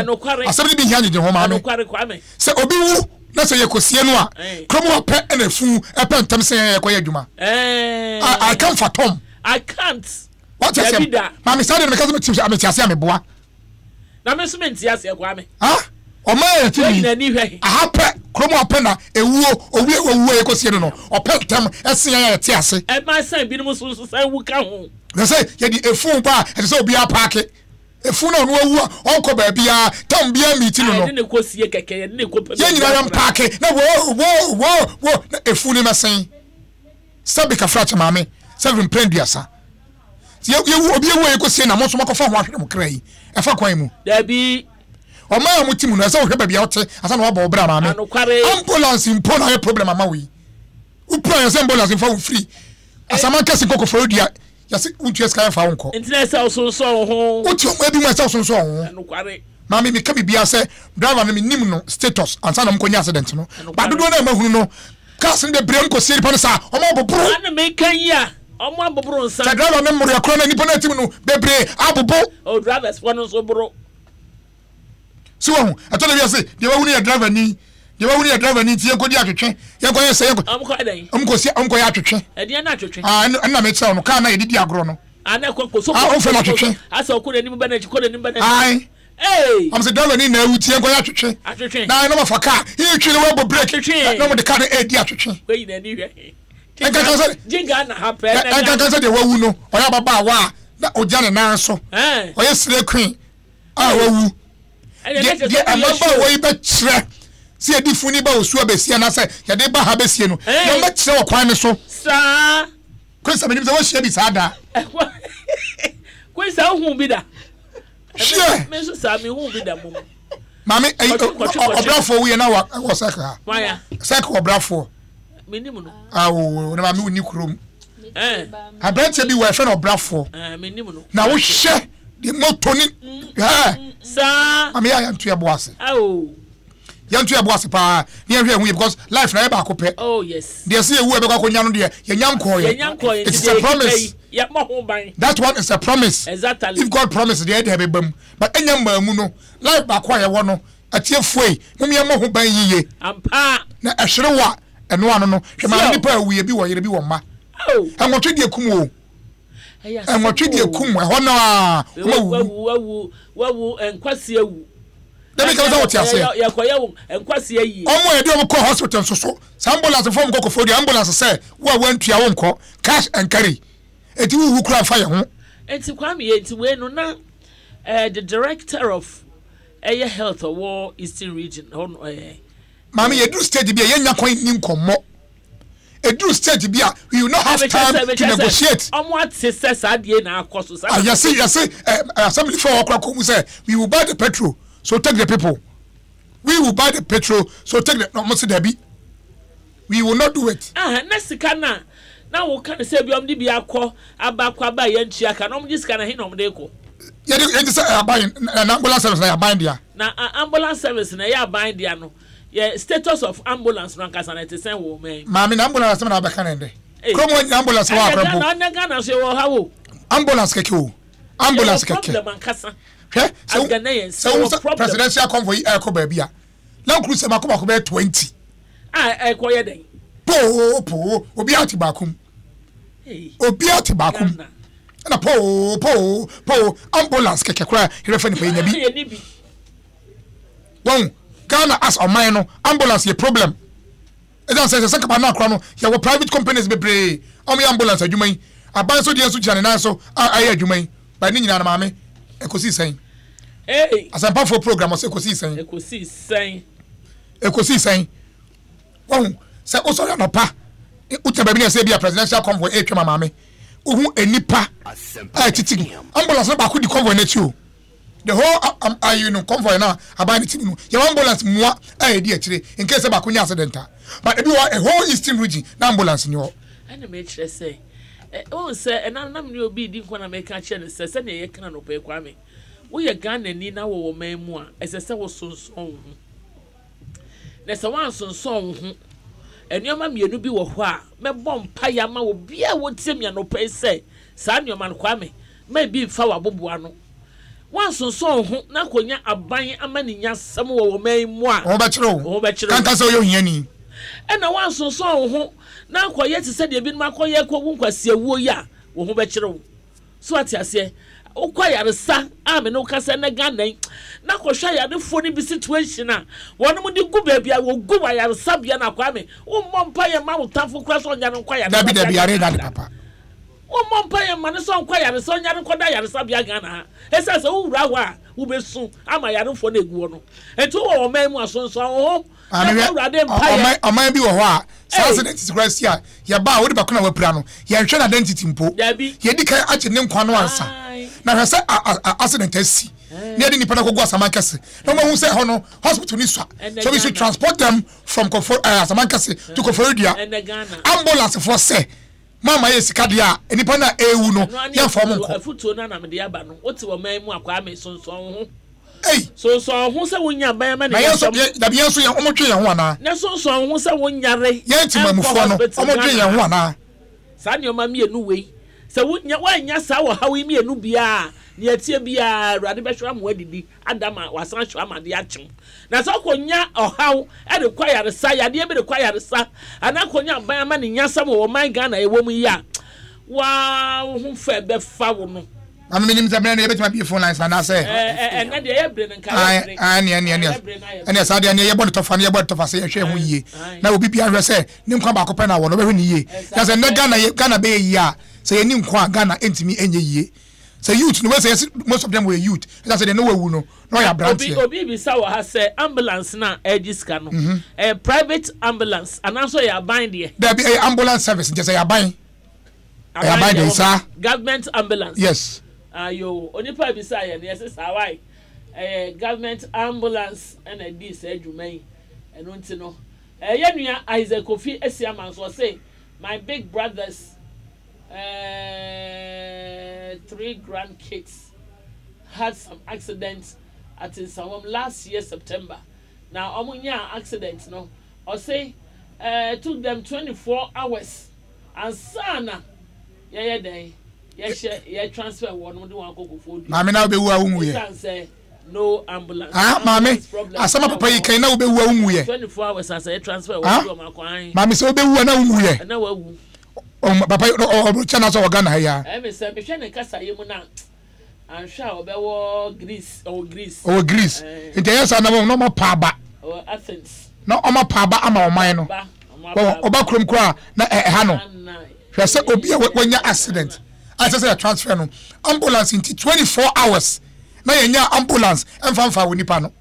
asem de bi hia nyeje ho ma me kwame se obi wu na se ye kosie no a kromo apɛ na fu apɛ ntam se ye koye adwuma I can't fathom I can't what you say ma me say me kazo me tim ametiase ameboa na me so me ntiase kwame o ma ye timi ahapɛ kromo apɛ na ewuo owie ye kosie no no opɛ ntam ese ye tiase e ma san bi no so san wu ka ho na say ye di efu ba e say obi apake efu na no awu onko ba bia tam bia meeting no ne ko sie keke ne ko pe ye nyina yam parke na wo na efu ni masen sabi ka fracha mame seven prenduasa ye obi ewu ye ko sie na mo so makofa ho ahwere mo krai e fa kwan mu da bi o ma mu timu no se wo hwe ba bia wote asa na wo ba obra mame ambulance impo na ye problem ama wi upra ye ambulance fa wo free asama kase Koforidua yase untu eska fa wonko internet so ho uti o ebi mo so ho no kware mami mi ka bibia se driver no nim no status ansa na mkonya accident no ba dodo na mahunu no cars ne brem ko seri pa sa o mo bobro na me kan ya o mo bobro nsa se driver no mo yakro na nipo na tim no bebre abobo o drivers one so bro so ho atole bia se de wa hunu ya driver ni tie ko di atwetwe ye ko ye se ye ko amko ya atwetwe e de na atwetwe na me tell no ka na ye di agro no ana ko so o fe na atwetwe asa ko ni ba na ko ni ba na ai am se driver ni na ewu tie ko ya atwetwe na no ma fa ka ye twire we bo break no mo de ka na e di atwetwe we yi na ni hwe jinga na happen enka se de wawu no o ya baba wa na oja ne nan so o ye sire queen wawu de amaba wo yi be kire si edi funi ba osu abesia na se ya de ba ha besie no no ma kire wo kwan ne so sa kwesa menim se wo hia bi sa da kwesa hu bi da hia me so sa me hu bi da mum mami obrafo wo ye na wa saka waya saka obrafo menim no awo na mami uni krom abrante bi wa fe na obrafo menim no na wo hye de moto ni sa mami ya ntu ya boase awo yantu ya boase pa ni ehwe hu because life na e ba akopɛ oh yes de se ewu e be kwa konya no de ye nyamko ye it's a promise ya mo ho ban that one is a promise exactly if God promise de e be bam but enya maamu no life ba kwa ye wo no atie fuei mum ye mo ho ban yiye ampa na ehwere wa eno ano no hwe ma ni pa awu ye bi wo yere bi wo ma enwotwe de kum o enwotwe de kum e ho no a wawu enkwasi awu Let me go to say. Yakoya and Kwasi. Omo do call hospital so. Ambulance form go for the ambulance say, "Wa went to your own call, cash and carry." Et who cry fire ho. And to Kwame it we no na the director of Air Health or War Eastern Region on Mami you do stage be yen yakwan nim komo. E do stage be we will not have time to negotiate. What says adie na akoso. You see assembly for okra say we will buy the petrol so take the people. We will buy the petrol so take the no must there be. We will not do it. Next kana now we can say bi omdi bi akọ abakwa ba ye ntua ka no omdi sika na he no omde ko. You say buying an ambulance service na buying there. Na ambulance service na ya buying there no. Yeah, status of ambulance no kasa na tesen wo men. Mami na ambulance na ba kan ende. Come on ambulance wa akrabo. Na Ghana so wo ha wo. Ambulance keke wo. Ambulance keke. Problem kasa. So presidential convoy ko ba bia. Land cruiser makoma be 20. Ekoye den. Po obi ati bakum. Obi ati bakum. Na po ambulance keke kra refer ni pa nya bi. Won Ghana as a minor ambulance ye problem. E don say second na kra no ye wo private companies be pray. Omo ambulance adwuman. Aban so de so jane na so aye adwuman. Ba ni nyina na maame ekosi sen. Asempa for program so ekosi sen. Won say osori no pa. Uta ba bi na say bia presidential convoy e twa maame. Ohu enipa titi ambulance na ba ko di convoy na ti o. The whole convoy now about the team. Your ambulance moi di actually in case about kunya accident. But if you are a whole eastern region, na ambulance in your. And make sure say say and I'm you be di kwa na make catch say say na ye kan no pe kwame. We ye Ghana ni na wo man mu a ese say wo sonson ho. Na say wan sonson ho. Enioma mienu bi wo ho a me bom pa ya ma wo bia wo tiemia no pe say sa enioma no kwame me bi fa wa boboa no. Once so ho na konya aban amaninya sam wo man mu a wo be kire kan ka so yo hiani e na once so ho na koye ti se de bi ma koye ko wu nkwase wo ya wo ho be kire wo so ati ase wo kwayaresa a me no kase na Ghana na ko hwa ya de fo ni bi situation a wono mu di gu ba bia wo gu wa yaresa bia na kwa me wo mompa ye ma wo tafo kra so nya no kwaya da bi yare da papa wo mompa ye ma ne so kwaya so nya no koda yaresa bia Ghana esa se wo wura wa wo besu ama yare fo na egu no etu wo man mu asonso ho Oman bi wo ho a accident is crazy a ya ba wo de ba kuna wa pira no ya hwe na identity mpo ya di kai age ne nkwa no ansa na hwe se accident asi ne de nipa na kogo Asamankase no ma hu se ho no hospital ni so we should transport them from Asamankase to Koforidua ambulance for say mama yesika dia nipa na ewu no ya fo mo nko afutuo na me de aba no oti wo man mu akwa me sonson ho so ho se wonya ban ma na yeso da bi yeso ya omotwe ye ho ana na so ho se wonyare ye ntimamufo no omotwe ye ho ana sa ne oma mienu wei se wonya sa wo hawi mienu bia ne atie bia Awurade be hwa mo adidi adama wasan hwa amade akyem na so konya ohaw e de kwayare sa yade e be de kwayare sa ana konya ban ma ne nyasam wo man Ghana e wo mu ya wa ho fa be fa wo no I'm minimum Zabran, you be phone lines and I say, and then the airbrain and and yes, I didn't hear about the funny about to say, share ye. Now be say, Nim come back open our over ye. There's a Ghana be ya. Say, Nim Ghana into me any ye. Say, youth, no, most of them were youth. That's a no one, no, your brother. Obi Sawa has said ambulance now, edges cano, a private ambulance, and also your bind here. There be an ambulance service, just say, I buy. I buy this, sir. Government ambulance. Yes. Yo onipa bisaya na yesi sawai government ambulance and this edwumai eno nti no yenua Isaac Kofi Esiaman so say my big brothers 3 grandkids had some accidents at Nsawam last year September. Now omunya accident no or say took them 24 hours and sana day yes, transfer one do one go for. Mami na be wu awunwu ye. No ambulance. Mami. Asama papa yi kan na be wu awunwu ye. 24 hours as a transfer one do makwan. Mami so be wu na awunwu ye. Na wawu. Papa o chana so Ghana ya. Me say be hwe ne kasa ye mu na. I'm sure obewo Greece. Nti yes anam no ma paaba. Athens. No oma paaba ama oman no. Oba krom kra na ha no. Hwe se obi wanya accident. I say transfer no. Ambulance in 24 hours. Na yenya ambulance emfa wonipa no.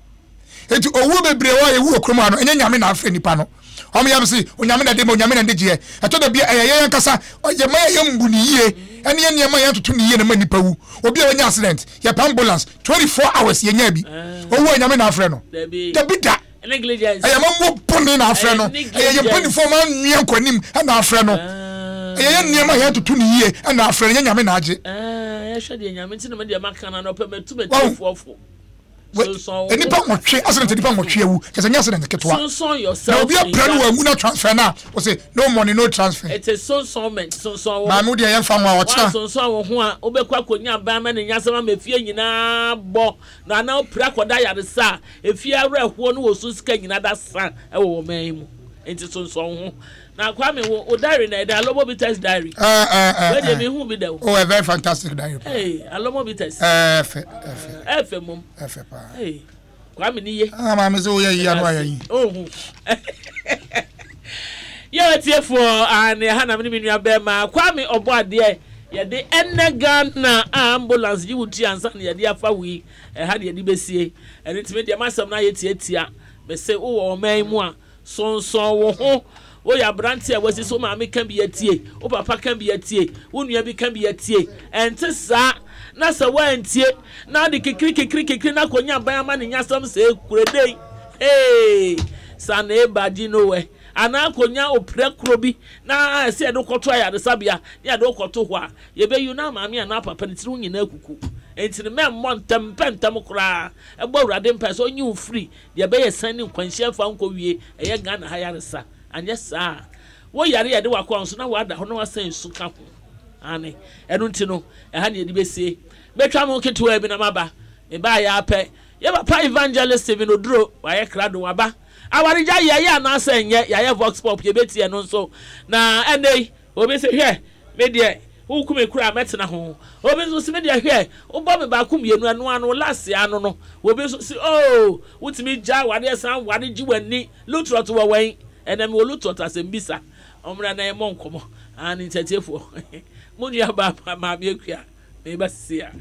Enti owu bebre wa ewu okrom ano enya nyame na afre nipa no. Omo yam si onyame na de mo onyame na de je. Eto da bia eye nkasa oye ma ye mbu ni yie. Ene ye niam ye toto ni yie na ma nipa wu. Obi wanya accident. Ye ambulance 24 hours yenya bi. Owu onyame na afre no. Da bi da. Negligence. Eye ma mo poni na afre no. Eye poni fo ma nwie nkwanim na afre no. Eye niam ye toto ni yie na afre nya nyame na age. Ya hwe de nyame nti na me de makana no pe metu fofo. Enipa nwotwe accident enipa nwotwe ewu kese nya accident ketwa so yourself na obi apra no awu na transfer na o say no money no transfer it is so na mu de yen fa mu awotena so wo ho a obekwa konya ba ma ne nyasema mefie nyina bo na na opra koda yare sa efie awra ho no wo so sika nyina da sa e wo man mu enti so ho na kwa me wo diary na da Alomo Bitters diary where dey me hu bi da oh a very fantastic diary hey Alomo Bitters F mum pa hey kwa me ni ye ma me so ye ya no ayi oh ye tie for an ha na me ni nua be ma kwa me obo ade ye de enega na ambulance ji wuti ansa na ye de afa wi ha de ye de besie ene time de masam na ye tie be se wo man mu a so wo ho o ya branti a wasi so ma me kan bi atie o papa kan bi atie wo nua bi kan bi atie ente sa na sa wa antie na de kekri na konya ban ma ne nyasam se kuredei sa na e baji no we ana konya opre kro bi na se do koto ya de sabia ya do koto ho a ye be yu na ma me na papa ne tiri nyina kuku enti ne memmo ntempentam kra e bo urade mpa so nyi free de be ye sani kwanhia fa nko wie e ye Ghana ha ya resa anya saa wo yare yade wakọ nso na wada ho na wasan su ka ho ane enu ntino ha ne yedi besie betwa mo ketewa bi na maba me ba ya apẹ ye papa evangelist Steven Oduro wa ye krado waba awarija ye ya na asan ye ya ye vox pop ye betie no nso na enei obi se hwe me de wo kume kura metena ho obi so se me de hwe wo bo me ba kum yenu anu lase anu no obi so se oh wutimi ja wade san wade ji wani lutrot wo wan enem wo lutrot asembisa omra na emo nkomo ani tetefo mu ya ba ma bi akua me ba sia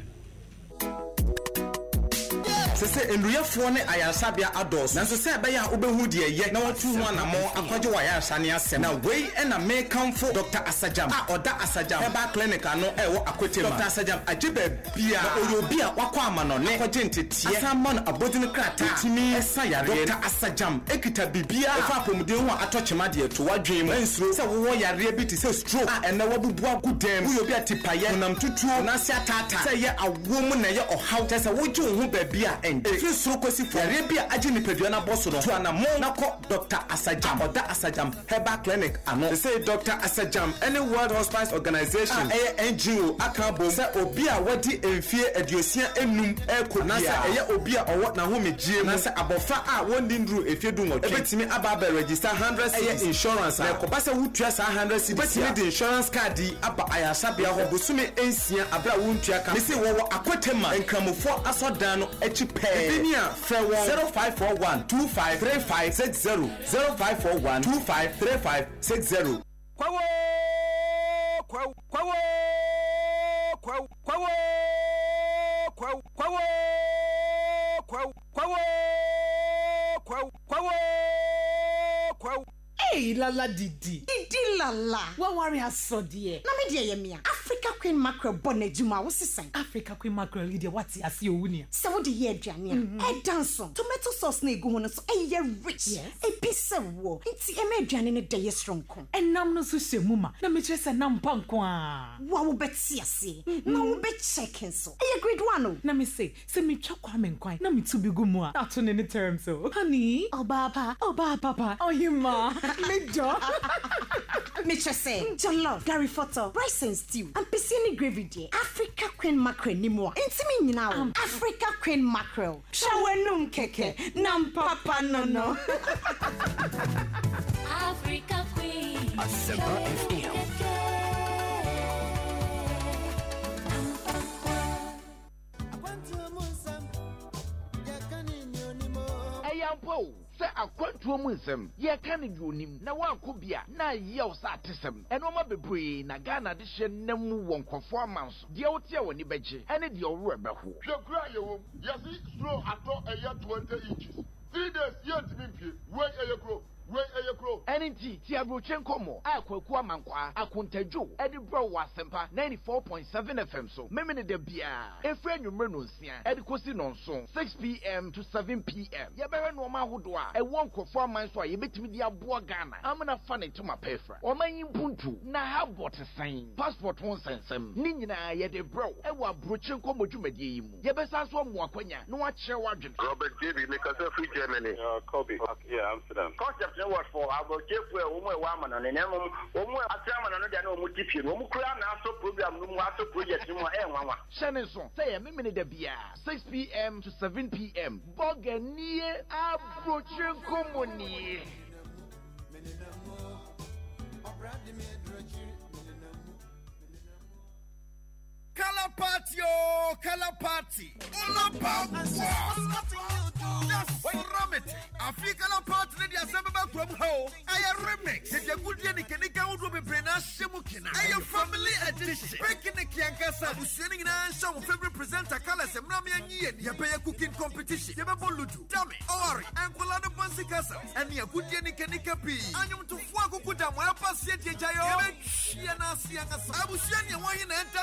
sese enruyefo ne ayansabia ados nanso se be ya obehu de ye na watu hu anamo akwaje wa ayasa ne asem na wei na me kamfo Dr. Asajam oda Asajam Herbal Clinic ano ewo Akwetema Dr. Asajam ajibe bia na oyobi a wakọ amano ne akwaje ntetie asamman abodin krata timi esa yare Dr. Asajam ekita bibia efa apomuden hu atochema de to wadwen mu ensuro se wo yare bi ti se stroke a ene wabubu agudem oyobi atipaye nam tutuo na se atata se ye awo mu na ye ohaw se woju hu babia if so kwesi for Arabia aji nipadua na boso no to anamo na ko Dr. Asajam oda Asajam Herbal Clinic ano they say Dr. Asajam any World Hospice Organization NGO akabo say obi a wadi emfie aduosia enum ekodia na say eye obi a owo na homegiem na say abofa a wondi ndru efie du nwotwe ebetimi aba register 100 cedis insurance na ko ba say wutua sa 100 cedis betimi the insurance card aba ayasabia ho bosumi ensia abra wuntua ka me say wo Akwetema enkramofo asodan no echi Vinia Frewo 0541 253560 0541 253560 Kwawo kwawo kwawo kwawo kwawo kwawo kwawo kwawo kwawo kwawo kwawo Hey lala didi lala wa worry asodie na me de yemia Africa Queen Mackerel bonejuma wo sesan Africa Queen Mackerel de wati ase owunia se wo de ye aduane e danso tomato sauce na egu ho no so e ye rich e pise wo nti e me aduane ne de ye strong kon enam no so hyemu ma na me kire se nam panko a wa wo beti ase na wo be check so e ye grade 1 na me say se me twa kwa me nkwan na me tu bi gu mu a na to ne ne term so honey oba papa oyima me jo me say jollof Gary photo rice and stew and piscine gravy there Africa Queen Mackerel ni mo intimi nyina wo Africa Queen Mackerel shawenum keke nam papa no Africa Queen Asempa FM Nampo, say a quantum ye can you nim, na one could be a na yell satism, and Oma Bebre, Nagana addition, Nemu won't performance, the old tear when you beji, and it your rubber. Yes, slow at all a year 20 inches. 3 days, yet to be wait a crow. NNT Tiabrochenko mo akwa mankwa akontajo edibro wa Asempa 94.7 FM so memene de bia efre nwumre no nsia edikosi no nso 6 p.m. to 7 p.m. ye bewe no ma hodo a e won kofo man so a ye betimi di aboa Ghana amana fa ne to ma pefra o manyi buntu na ha bot sign passport won sensem ni nyina ye de bro e wa Brochenko mo dwumadie yi mu ye besa so mo akwanya no a kire wadwen Robert David because of free Germany Kobe yeah Amsterdam what for I will give where woman and then Atraman and no multiple so program no so project no Shenison say a minute de bia 6 p.m. to 7 p.m. Boganie Brochenko money Color party, oh, color party. All about just Ramity. I feel color party in the Asempa from home. I am remix. If you're good, you can go to Brena Shemukina. I am family edition. Breaking the Kiankasa, who's sitting in a show of favorite presenter colors and Rami and Yen. You pay a cooking competition. You have a Ludu, Dummy, Ori, and Colana Pansicasa. And you're good, you can be. And you to Fuakuta, my passage, Jayo. I was saying you want to enter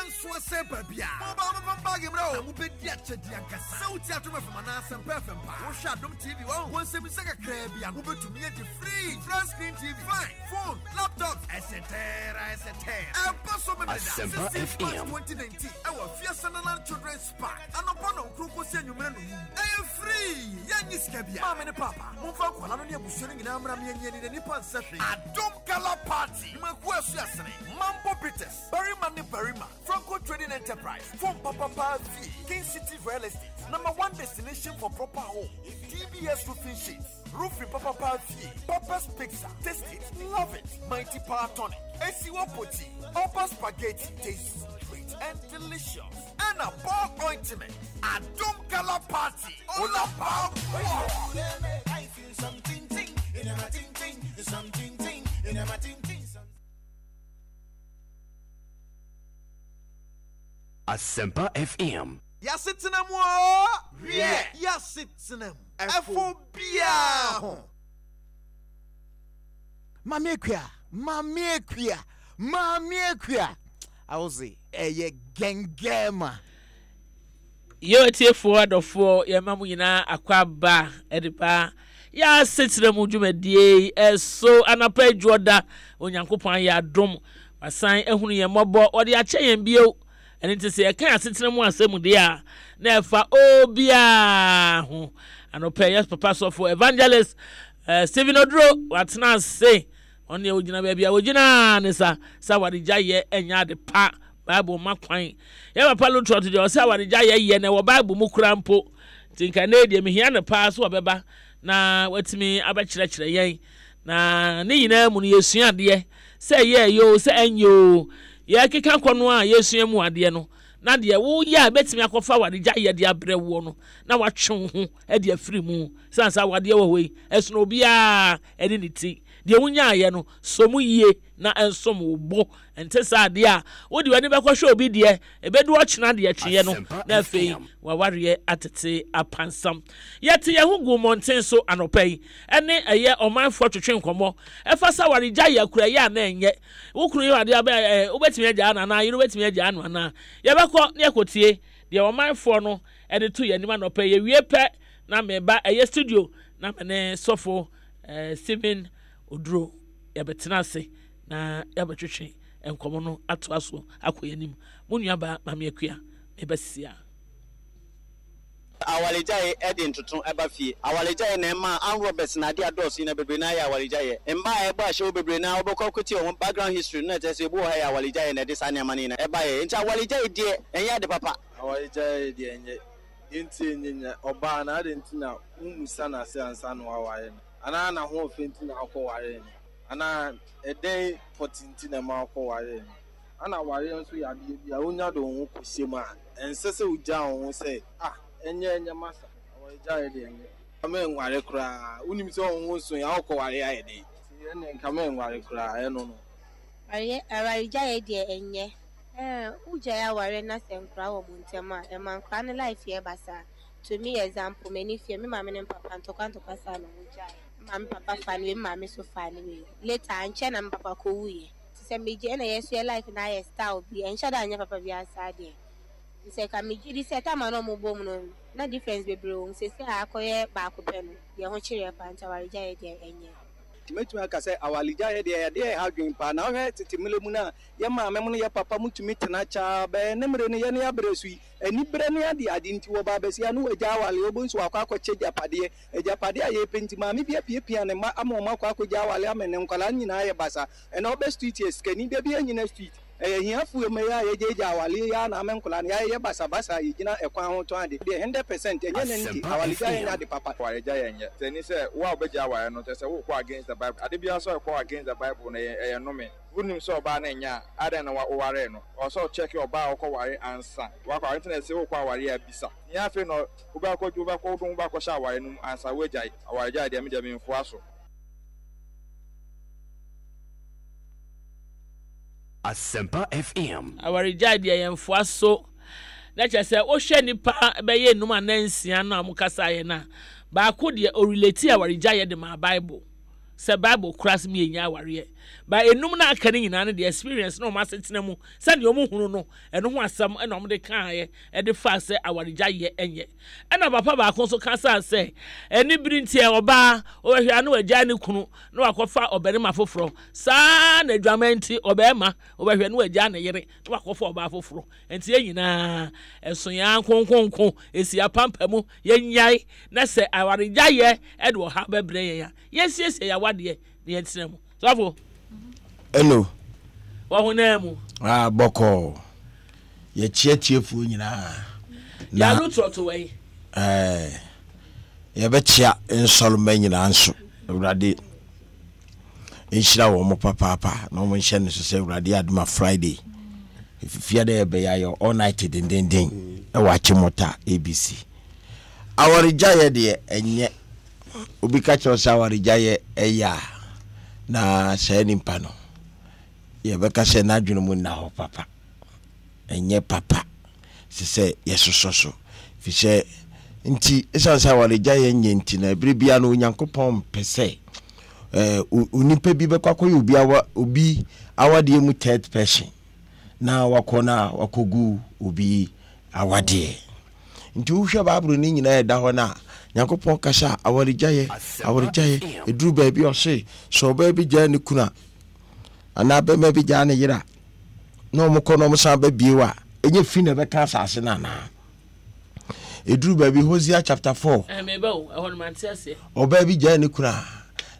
Babia. Mobile Baggy Row, who been yet to Dianca. So gentlemen from Asempa FM. Who shot them TV on 177 Caribbean. Who to me at free. Flat screen TV. Fine. Phone, laptop. Asetera. Asempa FM 2019. Our Fiesta Children's Park. And upon Kruko Senumenu. I am free. Yannis Kabia. Mama and Papa. Mufak Walania Bushing in Amram Yen in Nippon Session. A Dom Gala Party. Makwes yesterday. Mambo British. Barima. Franco Trading Enterprise, from Papa V, King City Real Estate, #1 destination for proper home. TBS roofing sheets, roofing Papa V, Papa's Pizza, taste it, love it. Mighty Power Tonic, SEO Poti, Papa Spaghetti, tastes great and delicious. And a ball ointment, a Dom Gala Party, all about I feel something in a something in a Asempa FM. Asetenamu. Yeah. Asetenamu. Afobia. Mamie. I will say, gengema. Yo tie forward of for your mamu yina akwaba edipa. Ya Asetenamu dwumadie eso anapa juoda onyankopon ya dom. Wasan ehunu ye mobo odi ache yen bio. And it is a kind of sitting one same dia. Never obia ho. And opay yes papa so for evangelist Stephen Odro what na say on the original baby original nisa sawadija ye enya de pa Bible makwan. Ye papa lo trot de sawadija ye na wo Bible mu kura mpo. Tinka na de me hia na pa so obeba na watimi abakire yen. Na ne nyina mu no yesua de say ye yo say enyo ya keka kono a yesu emu ade no na de wo ya betimi akofa wadija ye de abre wo no na watwe ho e de afiri mu sansa wade wo hoi esu no bia e de niti de wonya ye no so mu yie na ensom wo bo ente sa de a wo de wani bekwohwe obi de e bedu ochina de akye no na afei wa ware atete apansam yete ye hu gu monten so anopai ene eye omanfo twetwe nkomo e fa sa warija ye kura ye na enye wo kuru ye ade aba obetimi agya na na ye obetimi agya anu na ye bekọ ne ekotie de omanfo no e de to ye nima anopai ye wie pe na meba eye studio na mene sofo Stephen Odro ye betena se na ya betwetwe enkomo no ato aso akoyanim munuaba mamiakua mebasia awalejaye edin tutun ebafie awalejaye na ma an Roberts na dia dos na bebre na ya awalejaye emba eba ahye bebre na obokọ kweti on background history na tese ebu ha ya awalejaye na disa ne amane na eba ye ncha awalejaye die enya de papa awalejaye die enye yenti nyenya oba na ade ntina umusa na se ansa no awaye ana na ho ofenti na akọware ana eden 14 na ma akọware ana ware nso ya bia onya do ho kosema ensese uja ho se enye masa awalejaye de enye Amen ware kura unim so won so ya okọ ware aye dey ene kamen ware kura eno no are jaye de enye uja ya ware na senkra wo muntema e man kra ne life ye basa to me example many fear me mama ne papa to kwasa no uja mama papa fan we mama so fan we later anche na papa ko wuye se me je na yeso ye life na ye style bi encha da anya papa bi asade se ka me gidi se ta ma no mo bom no na difference be bro se akoye ba ko pe no ye ho chire pa nta ware jaye de enye timetumi aka sɛ awalija yɛ deɛ ha dwen pa na ɔhwɛ tetemele mu na yɛ maame mu no yɛ papa mutumi tena kyaa bɛɛ ne mmere no yɛ ne abrɛ so yi ani berɛ ne ade nti wɔ ba bɛsia no wagya awale wɔbɔ nso wakɔ akɔkyɛ agyapadeɛ a yɛpɛ nti maame bi apiapia ne ma ama ɔma akɔ akɔgya awale ama ne nkwalaa nyinaa yɛ basa ɛna ɔbɛ street yɛ sikani da bi anyina street hiafu me ya yeja awali ya na amenkula ya ye basa yigina ekwan ho to ade 100% enye ne ndi awali ja ya de papa awali ja ya enye tani se wa obeja awali no tese wo ko against the bible ade bia so ko against the bible na ye no me unim so oba na enya ade na wo ware no o so check oba ko ware ansa wa ko internet se wo ko awali ya bisa ya fe no oba ko do sha awali no ansa we jai awali ja de me de me mfo aso Asempa FM. Our jade and Fuaso. Let us say, O Shenipa, Baye Numa Nancy, and Mukasayana. But I could ye or relate our jade in my Bible. Say Bible cross me in your warrior. By a number canning and the experience no master asetenamu. Send your moon and no one some and on the car and the fast our jade and ye. And our papa also can't say, any bring tear or bar or I know a Johnny Kunu, no aquafa or Berima Fofro, son a dramenti or Bema, or I know a Johnny Yere, no aquafa Bafofro, and say na and so young Conco is your pampamu, yen yai, Nessa our jade, Edward Harbour Brea. Yes, I want ye, the asetenamu. So, hello. What name? Boko. Ye cheerful, na. Ya look trot away. Ye betcha in Solomon in answer. Ready. In Shira, mo papa, no one shen to say, ready at my Friday. If you fear there be your all night in ding. A watch mota ABC. Our jaya dear, and yet. Ubi catch us our jaye eya na saying pano. Ye beka se na dwuno na ho papa. Enye papa. Se se yeso so. Fi se nti esansa our jaye nye nti na bibia no Onyankopon pese. Unipa bi beka koye obi awade mu third person. Na wakona wakogu obi awade. Nti uhwe Bible ni nyina eda ho na Yankopon kasha awarijaye edru baby o se so baby jani kuna ana be me bi jani yira no mo kono mo san ba biwa enye fi na be ka asase na na edru baby Hosea chapter 4 me ba o man tiase o baby jani kuna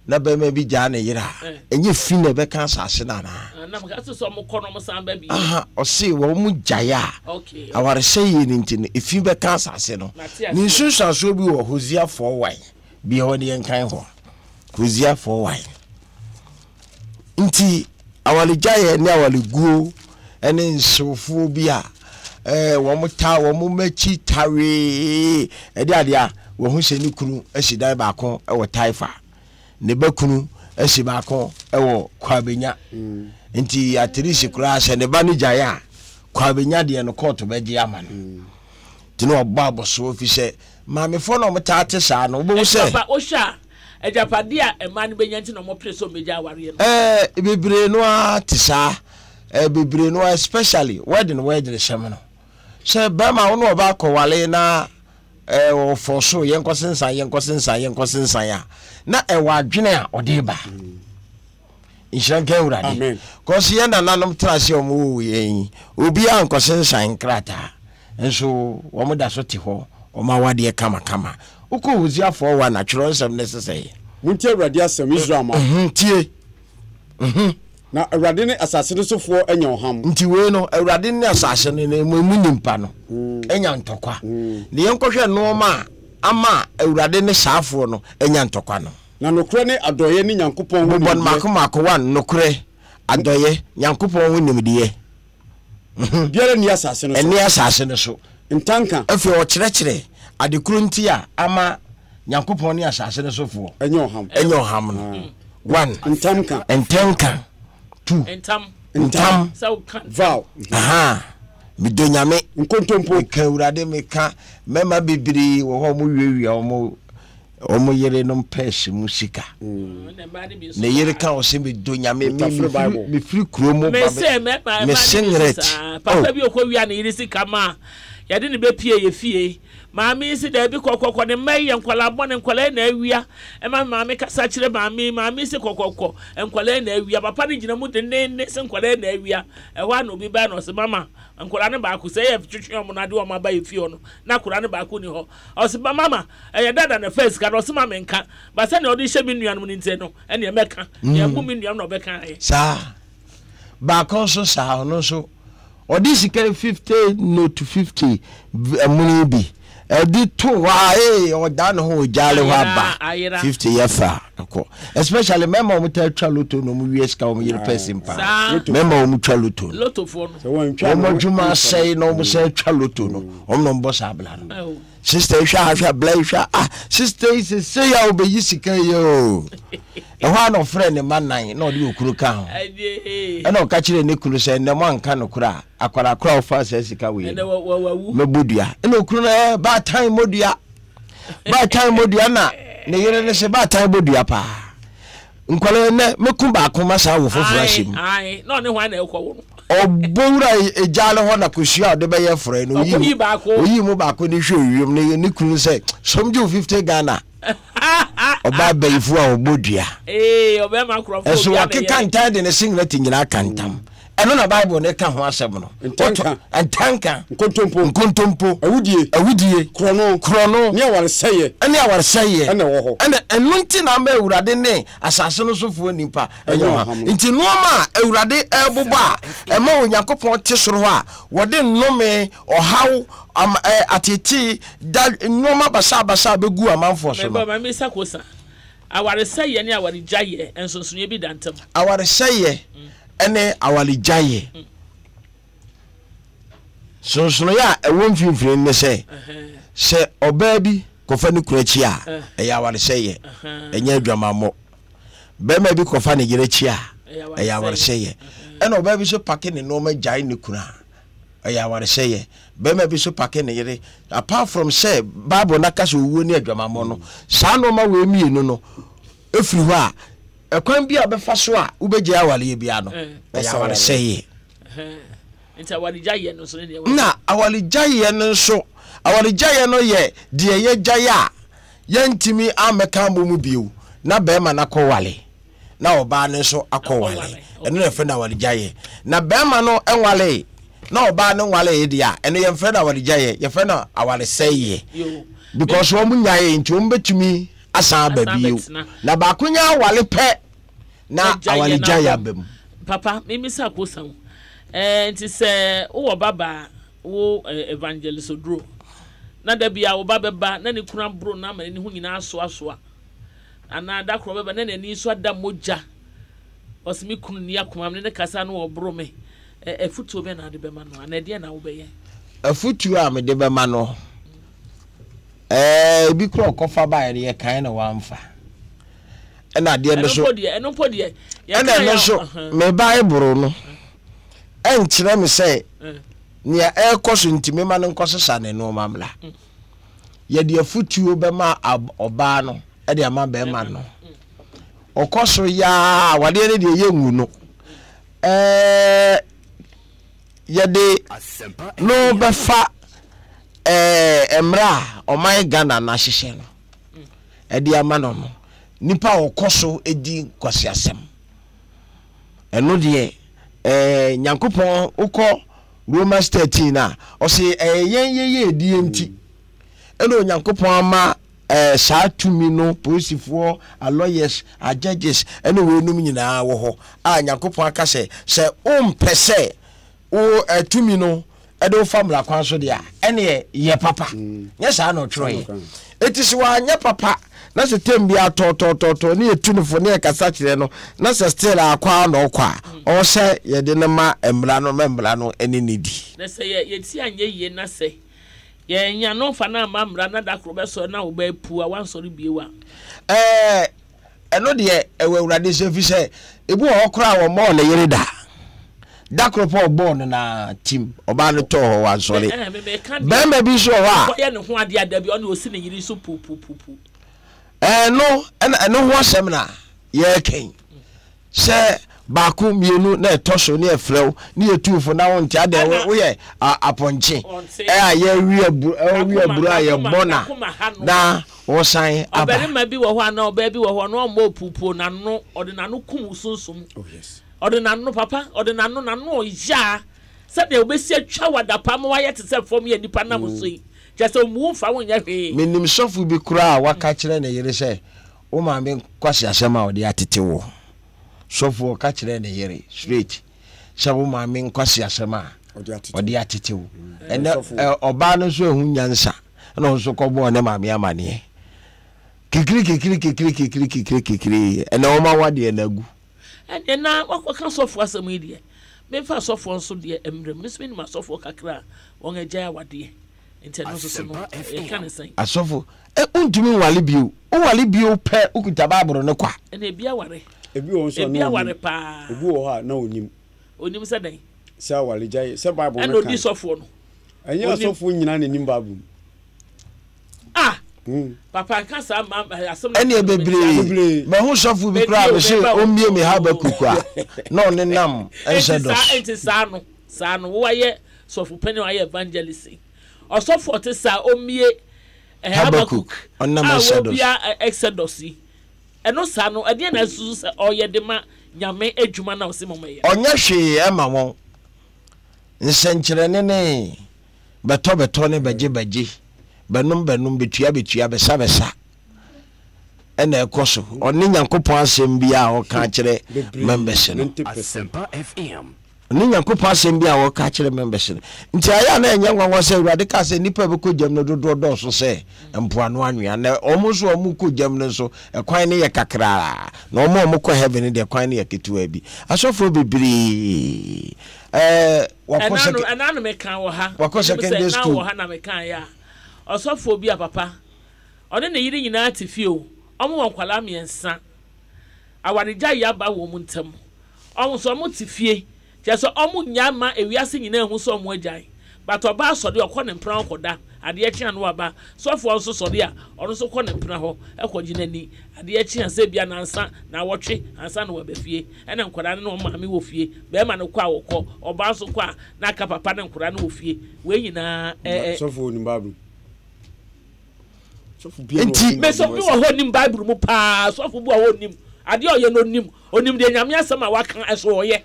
na be me bi jani yira enye fi na be ka asase na na na mo ka so mo kono mo san ba bi o se wo mu jaya okay aware say ni ntini efi be ka asase no ni sunsan so bi wo Hosea 4:1 bi ho ne nkan ho Hosea 4:1 nti awale jaye ne awale guo ene nsofo bi a wo mo machi tawe e de ade a wo hu se ni kunu asidan ba ko e wo taifa ne bakunu asi ba ko e wo kwabenya nti atrisi kura se ne ba ni jaya kwabenya de no court beje ama no tino obabo so fi se maame fo no mtaate saa no bo se papa o sha ejapade a ema no benya nti no mo preso meja aware no bebre no atisa bebre no especially wedding shame no se ba ma no oba ko wale na o forso yenkosensan ya na e wadwene a ode ba inshanka urade amen kosi ye na nanom trase o mu yen obi an kosensan krata enso wo mu da so ti ho o ma wade kama uko Hosea 4:1 na chiro nsem necessary muntie urade asem Israel ma tie na urade ne asase no sofo enya oham nti we no urade ne asase no mu nimpa no enya ntokwa ne yenkohwe no ma ama urade ne saafo no enya ntokwa no na nokure ne adoye ne Nyankopon hu bon mako 1 nokure adoye Nyankopon hu nimdiye biara ni asase no so ntanka afi o kyerɛkyerɛ adekuru nti a ama nyankopɔn ne asase ne sofo enyo ham no 1 entamka 2 entam vow mido nyame nkontompo ka urade meka mema bibiri wo ho mo wiewia omo yere no mpɛs musika na yere ka o se mido nyame me free kromo ba me singret papa bi okowia na yere sika ma yade ne be pie ye fie maami si da bi kokoko ne mai enkwala bɔ ne enkwala na awia ema maami kasa kyerɛ maami si kokoko enkwala na awia papa ne gina mu de ne si enkwala na awia ɛwa na obi ba na ɔse mama enkwala ne ba ko sɛ yɛ twetwe ɔmo na de ɔmo ba yɛ fie ɔno na kwala ne ba ko ni hɔ ɔse mama ɛyɛ dada na first ka ɔse mama nka ba sɛ ne ɔde hyɛ bi nuanom ne nte no ɛne ɛmɛka ne ɛbu mi nuanom na ɔbɛka ayɛ saa ba ko so saa no so ɔde sika 50 no to 50 amuni bi edi to wa odan ho jale wa ba 50 yefa especially member mo ta twa loto no mo wies ka mo yire person pa member mo twa loto fo no mo juma say no mo say twa loto no no boss abla no sister hwa bla hwa sister is say ya obeyi sika yo ho no friend man nan na odi okuru ka ho e na o ka kire ne kuru say ne mo anka no kura akwara kura ofa say sika we mebodua e na okuru na ba time modua na ne yere ne se ba time modua pa nkwale ne meku ba akoma sa wo foforo ashim no ne hwan na ekwo no obowura ejale ho na koshia de be ye frɛ no oyi mu ba ko ni hwe wiem ne kunu se somje 50 Ghana oba bayifu a obodua oba makrofo eso wakeka ntan de ne singlet nyina kantam eno na bible ne ka ho asem no entanka nkontompo awudie krono ne awareseye ene wo ho ene enunti na ma ewurade ne asase no sofo nipa nti nooma ewurade eboba e ma onyankopon te soro a wode nnome ohaw ateti da nooma basa begu amanfo so no ba me sakosa awareseye ne awarejaye ensonsoye bi dantam awareseye ene awalijaye so ya ewon finfin ne se oba bi kofa ne kurachi a eya awareseye enya adwamamo be ma bi kofa ne yerechi a eya awareseye ene oba bi so pake ne no ma jai ne kuna eya awareseye be ma bi so pake ne yere apart from say bible na kaso wuo ne adwamamo no sa no ma we mienu no efiri ho a ekwan bi abefa so a ubegye awale bia no ya wale sey nta awalijaye no so ne na awalijaye no so awalijaye no ye de ye jaye a yantimi ameka mu biu na be ma na kowale na oba ne so akowale eno na fe na awalijaye na be ma no enwale na oba ne nwale dia eno ye fe na awalijaye ye fe na awale sey because wo munyaye nti wo mbetumi asa babiu na bakunya wale pe na awale jaya bem papa mimi sa kosan nti se wo baba wo evangelist odro na da bia wo baba ba na ne kuna bro na ma ne hu nyina aso ana da kro baba na ne so ada moja osimi kunu ni akoma ne kasa no wo bro me efutu be na de be ma no ana de na wo be ye afutu a me de be ma no bi kro kofa ba ye kan na wamfa ena de no so eno podie ena no so me bible no enkyere me say nia ekoso ntime ma no nkosesa ne no mamla ye de afutuo be ma oba no e de ama be ma no okoso ya wade ne de ye ngu no ye de no be fa emra oman Ghana na hyehye no e de ama no no nipa okoso edi kwasiasem eno de nyankopon ukọ Romans 13 na o se ye edi enti eno nyankopon ama saa tumi no posifo a lawyers a judges eno we num nyina wo ho a nyankopon aka se ompese o tumi no edo famla kwan so de a ene ye papa nya saa no twroye etisi wa nya papa na se tembi atotototo ni etunufo ne kasa kire no na se still akwa no kwa o se ye de na ma emra no eni nidi na se ye ti anye ye na se ye nya no fa na mamra na da kro be so na wo ba pu a wan sori biewa eno de ewurade se fi se ebu o kra wo mo na yere da kro po born na team oba no to ho wan sori be me bi so ho ye ne ho ade ada bi o na osi ne yiri so pu no ho asem na ye ken se baako mienu na etoso ne efrew ne etufo na won tia de wo ye aponche ye wi aburu aye bona na wo san aba obere ma bi wo ho na oba bi wo ho no mo pupu na no ode na no kum sunsum ode na no papa ode na no ya se de obesi atwa wadapa ma wa ye te se fom ye nipa na muso yi je se mu fa won ya hwe minim sofu bi kura waka kire na yere se o ma me kwasi asema ode atete wo sofu ka kire na yere straight sabu ma me nkwasi asema ode atete wo ene oba no so ehun nyansa na so ko bo ne ma me amane kikiri ene o ma wade na gu ene na wakwa sofu asema ide me fa sofu nso de emre mismi ma sofu kakra won eja wade international no e kan sen asofo untumi wale bio o wale bio pe ukuta babro ne kwa ene bia ware ebi won so no bia ware pa ebi wo ha na onim se den se wale jai se bible no kan eno di sofo no anya sofo nyina ne nim bible papa kasa asem ene bebre me ho sofo bi kra be se o mie me Habakkuk a no ne nam ensedos sa no wo ye sofo pene wa ye evangelist osofo te sa omie Habakkuk onna ensedos bia exodus eno sa no ade na susu se oye de ma nyame adwuma na osimome onya hwe e ma won nsenkire ne beto ne beje benum betua besa ena ekoso oni nyankopon asem bia o ka kire members no Asempa FM ni nyankopon asem bia o ka kire members no nti aya na enye nwanwa se urade ka se nipa be ko jam no dodo so se empoano anwea na omo so omo ko jam no so ekwan ne ye kakra na omo ko heaven de ekwan ne ye ketua bi asofo bibiri wakose ananu me kan wo ha wakose secondary school wo ha na me kan ya osofo bi a papa one ne yiri nyina atifio omo wonkwala miensa awareja ya ba wo mu ntam omo so omo tifie jeso omo nyama ewiase nyina hu so omo agyan but oba so de okọ ne mpran koda ade echi anu aba sofo nso so de a ono so kọ ne mpran ho ekọji nani ade echi an se bia nansa na wotwe ansa na wabafie ena nkoda ne no maame wo fie be ma ne kwa wokọ oba so kwa na aka papa ne nkoda ne wo fie we nyina sofo ni babu enti me so bi wo ho nim bible mu pa sofo bi wo ho nim ade oye no nim onim de nyame asema waka eso oye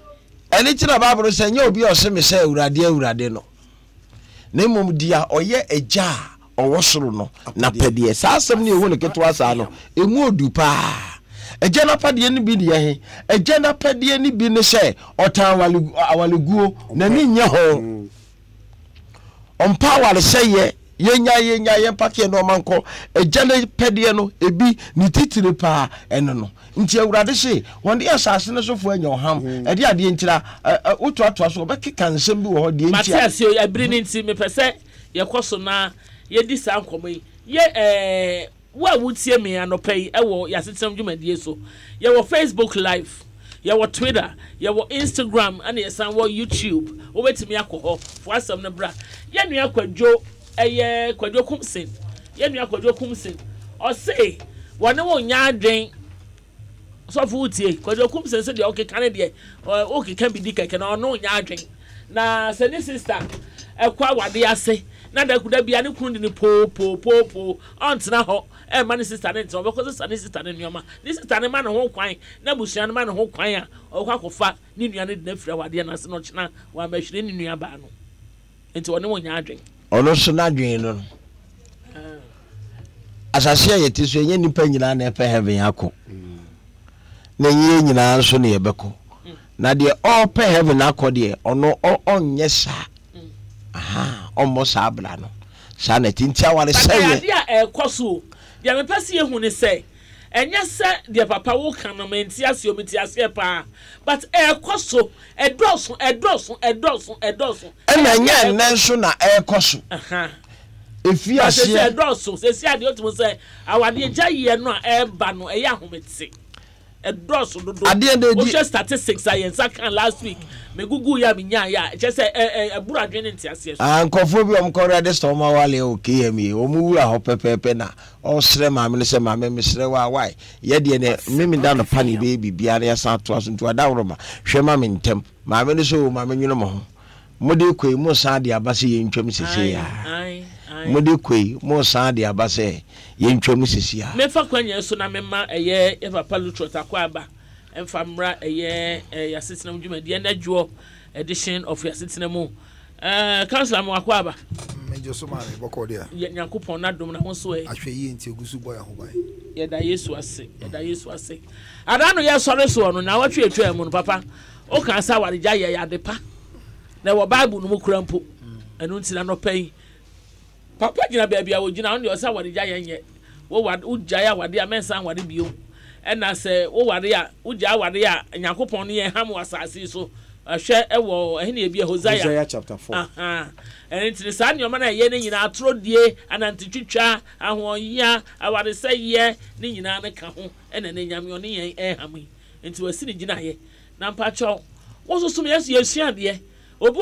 eni tira bible se nya obi o se me se urade no na mum dia oye eja owosoro no na pedie sa asem ne ehu ne ketwa sa no emu odu pa eja na pedie ni bi de he eja na pedie ni bi ne se otan awaleguo na ni nya ho ompa wale se ye yenya pake no manko eja na pedie no ebi ni titire pa eno no nti awurade se wonde asase ne so fo anya oham ede ade ntira otoatoa so obekeka nsem bi wo ho de ntia Matias yo abiri ni nti me pese ye koso na ye di sa nkomo ye wa wutie me anopai ewo yasetem dwumadie so ye wo Facebook live ye wo Twitter ye wo Instagram and ye san wo YouTube wo betimi akọ fo asem ne bra ye nua kwadwo kwadwo kumsen ye nua kwadwo kumsen o say wone wo nya adwen so futie kwadwo kumsen se de okeka de okeka bi di keke na ono nya adwen na se ni sister ekwa wade ase na da kuda bia ne kunu ni po ontna ho ma ni sister ne nti obeko sister ne nyoma ni sister ne ma ne ho kwan na busua ne ma ne ho kwan a okwa kofa ni nua ne na fira wade na se no chena wa mahwire ni nua ba no nti wone wo nya adwen ono so na adwen no asase yeti so enye nipa nyina na epe heaven akọ na enye nyina so na yebeko na de all pe heaven akọ de ono onye sa aha omo sa abla no sa na tintia wale seye dia ekoso dia me pese ehu ne se enye se dia papa wo kan no menti ase o menti ase pa but ekoso edoso ena nya nne so na ekoso aha if you are say doso say ade otumo say awade gya ye no a eba no eya homete doso dodo o just statistics science kan last week me gugu ya minya ya just say aburu adwene ntiase so ankofo bi omkore de storm wale o KMA o mu wura ho pepepe na o sre maame ne se maame me sre wa why ye de ne mimi da no pani be bibia na ya sa to aso ntu ada woroma hwe maame ntem maame ne so maame nwuno mo ho mode koi mo sa de abase ye ntwam sese ya mode koi mo sa de abase ye ntwam sese ya me fa kwanya so na mema eye papa lutrot akwaba emfamra eye yasetenamu dwumadi na dwo edition of yasetenamu councilor mo akwaba mejo so mare boko dia yakopon na dom na ho so e ahwe yi nti ogusu boy ho bai ye da Yesu ase adano ye sore so no na watwe etwa mu no papa o kan sa ware gya ye yadepa na wo bible no mu kurampo enu ntina no pai papa gina bia wo gina on de o sa ware gya ye nye wo gya ya wade amensa wade bio ena se wo ware a wo gya ware a yakopon no ye ham wasase so ahwe ewo ehne e bia Hosea chapter 4 enti sa nyoma na ye ne nyina atrodie anantitwitwa ahoya awade se ye ne nyina ne ka ho ena ne nyame one ye eham enti wasi ne gina ye na mpacho wo so sum yesu ade obi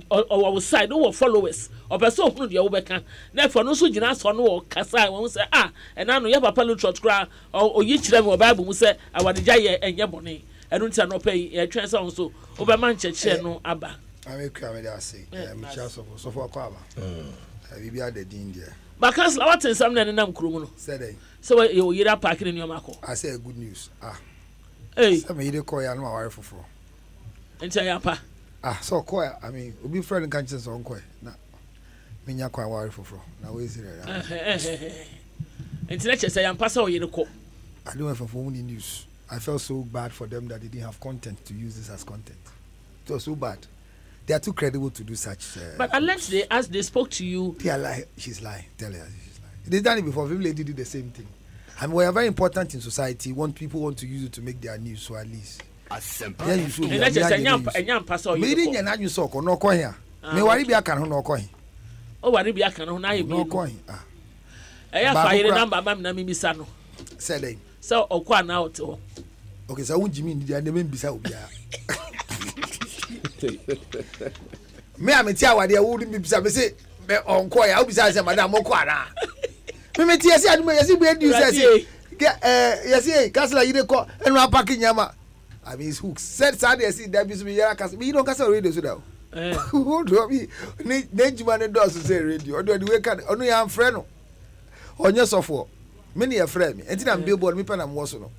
o side wo followers obeso hunu de wo beka na fo no so gina so no kasa won say ena no ye papa lutrot kra oyi kire me bible mu say awade gya ye enye bone enu ntia no pay ye twen say so obe man cheche no aba amekwa me da say me cha so for kwaba bibia de din there because la what nsam na nam kuro mu no say so you yira park ni nyoma ko I say good news hey say me yire call ya no aware foforo ntia ya pa so call I mean obi friend kan chese on call na menya kwa aware foforo na we say ntia chese ya mpa say o yire ko I don't have for news. I felt so bad for them that they didn't have content to use this as content. It was so bad. They are too credible to do such. But unless they spoke to you, they are lying. She's lying. Tell her she's lying. They've done it before. People lady did the same thing. I mean, we are very important in society. People want to use it to make their news. So at least. Asempa. Yeah, you should. Me didn't know you saw. No coin here. Me worry be a can no coin. Oh, worry be a can no na no coin. I fire number mam na mi bisa no. Say them. So okwa na out. Okay, so won't Jimmy the name bisa obi. Me am tia wade wudi mi bisa me say me onko ya obi say madam okwa na. Me tia say adu me yesi be do say yesi kasla yide ko enu apaki nyama. I mean hooks. Said Saturday see that be me yara kas. Me don't kas radio so da. Who do me ne juma ne do so say radio. Odo the way kan onu ya friend no. Onye sofo. Many a friend me. Enti na billboard me pa na mo so no.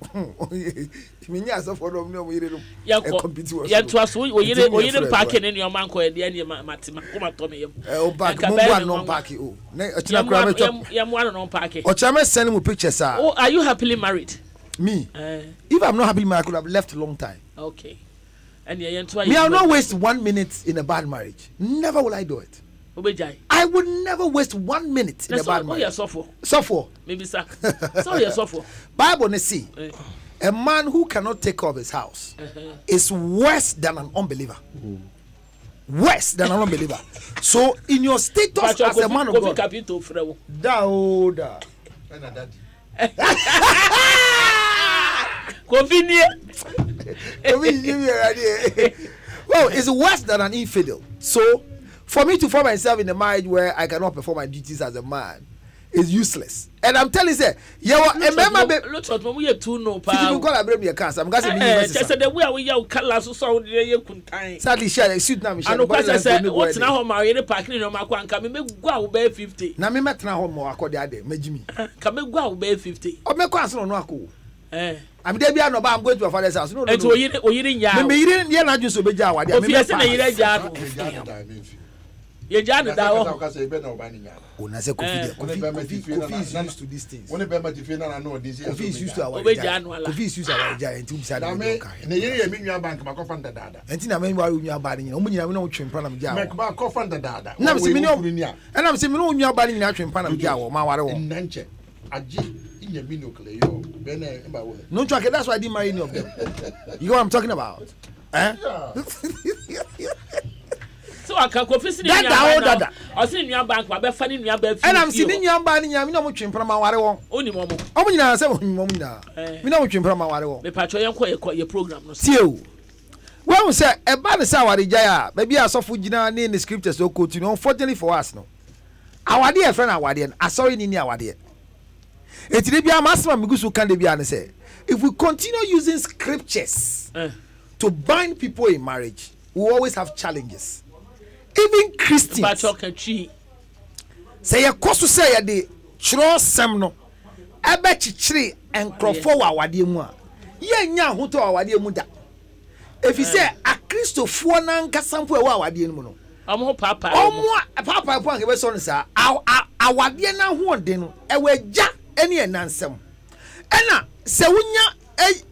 Me nya sofo do me o yire no. Ya compete wo. Ya to aso o yire parking ne your man ko e de ne matima ko ma to me yam. O park mo gwa no park o. Na achina kra me chop. Ya mo no park. O chama send me pictures ah. Oh, are you happily married? Me. If I'm not happily married, I could have left a long time. Okay. And me I will not waste 1 minute in a bad marriage. Never will I do it. I would never waste 1 minute in a bad marriage. Suffer. Maybe sir. So you suffer. Bible ne see. A man who cannot take care of his house is worse than an unbeliever. Worse than an unbeliever. So in your status as a man of God. Dauda. Well, it's worse than an infidel. So for me to find myself in a marriage where I cannot perform my duties as a man is useless. And I'm telling you, you remember, look at when we are too no power. You call a baby a cancer. I'm going to say the way we are colors so you couldn't. Sadly, share suit now. I know what I said. What's now my parking in my quan? Come and go away 50. Now me met now more. I call the other. Majimi. Come and go away 50. Or make us no no. I'm there. I'm going to a father's house. No, no. You didn't. You're not just a big jar. You just that one. I say Kofi is used to these things. Kofi is used to our Kofi is used to our giant. And Tina me wa unya ba ni. Omo nyina me no twempa na me ja. Mek ba kofa ndada. Na me se me no. And I'm say me no unya ba ni na twempa na me ja wo ma ware wo. Nanche. Aje inya mi no kle yo. Be na e ba wo. No track, that's why I didn't marry any of them. You know what I'm talking about? Eh? So so aka Kofi si dada o si nua bank ba be fa ni nua ba fi and I'm si ni nua ba ni nya me na mo twempra ma ware won oni mo mo o mo nyina se mo nyina me na mo twempra ma ware won me pa cho ye program no tie o when we say e ba ne say awade jaya ba bi asofo gina ne in scriptures so quote no unfortunately for us no awade e friend awade asori ni awade etire bia masema migusu kan de bia ne say if we continue using scriptures to bind people in marriage, we always have challenges. Even Christians. Say ya kosu say ya de chro sem no. Ebe chichiri enkrofo wa wade mu a. Ye nya hoto wa wade mu da. If you say a Christofo na nkasampo e wa wade mu no. Omo papa. Papa po anke be so no sa. Awade na ho de no. E wa gya ene enansem. Ena se wunya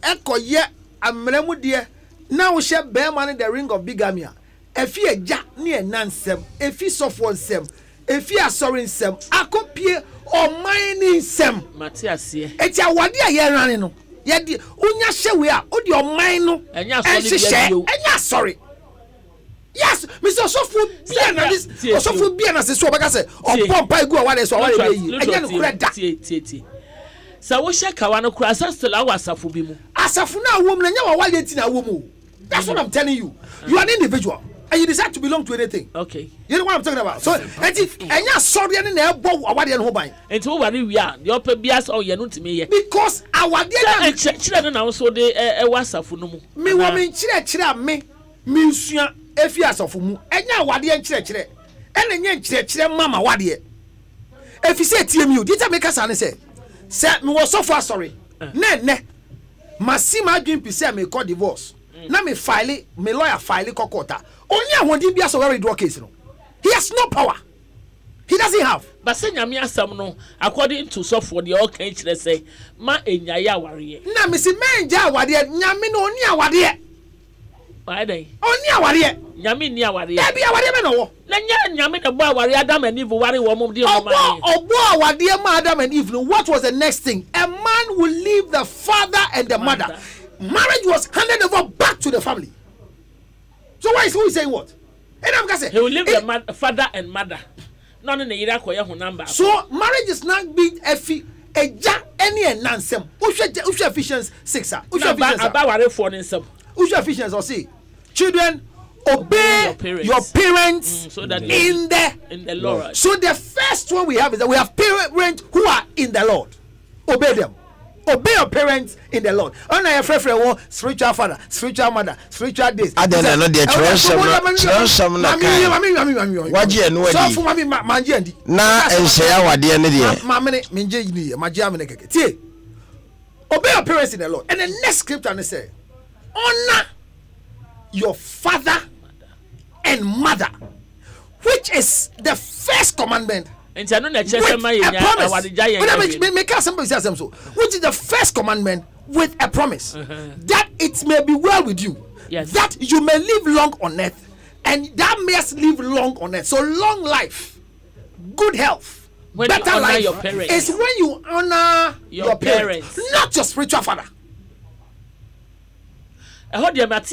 ekoye amremu de na wo hye bema ne the ring of bigamy efi agya ne enansem efi sofo nsem efi asori nsem akopie oman ni nsem matiase eti awade a ye ran no ye de unya hyewe a odi oman no enya sorry yes Mr. Sofo bia na this Sofo bia na se so obeka se opompa egu awade so awade be yi enya no kreda tie sa wo hye kawa no kura asastol awasafo bi mu asafo na awom na nya wa wale ti na awom. That's what I'm telling you. You are an individual and you decide to belong to anything. Okay. You know what I'm talking about? So, and you're sorry and never award and hobby. And to worry we are your bias or you know to me. Because our dear children also they was a funumu. Me woman chira me musia efias of mu. And now what dear chire and then chire mama what dear. If you say TMU, did I make us answer? Say me was so far sorry. Ne. Masima dream pise me call divorce. Na me file me lawyer file kokota only a won bia so we do case no he has no power he doesn't have but say nyame asam no according to so for the all can kire say ma enyaye aware na me say me enja aware nyame no oni aware why dey oni aware nyame ni aware e bia aware me no wo na nyame de bo aware Adam and Eve ware wo mom de o man obo aware ma Adam and Eve no what was the next thing a man will leave the father and the mother. Marriage was handed over back to the family. So why is who is saying what? And I'm gonna say he will leave the father and mother. None in the Iraq number. So marriage is not being a jack any nansem. Usha Ephesians 6. Usha Ephesians or say children obey your parents so that in the Lord. So the first one we have is that we have parents who are in the Lord. Obey them. Obey your parents in the Lord. On your friend, spiritual father, spiritual mother, spiritual this. I don't know the trust. What you know? So for me, Manji. Na and say our dear Nidia. Mamma, Minji, Majamine. Obey your parents in the Lord. And the next scripture say, honor your father and mother, which is the first commandment. With a promise. Which is the first commandment with a promise that it may be well with you, that you may live long on earth, and that mayest live long on earth. So long life, good health, when better life your parents. Is when you honor your parents, not your spiritual father. So, because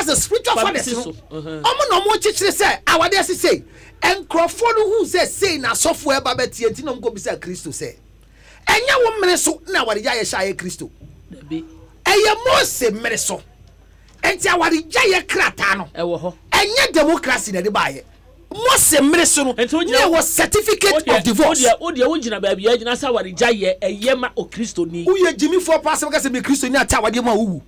the spiritual father, no more church say, our dear say. And Crawford who say na software babeti enti go bisa Christo say enya wo mene so na wari ya sha Christo eye Mose mene so enti awari ya krata no e wo ho enya democracy na de baaye Mose mene so no there was certificate of divorce o de wonjina ba bia jina sa wari ya eye ma o Christo ni uye Jimmy for pass because be Christo ni ata wade ma wuwu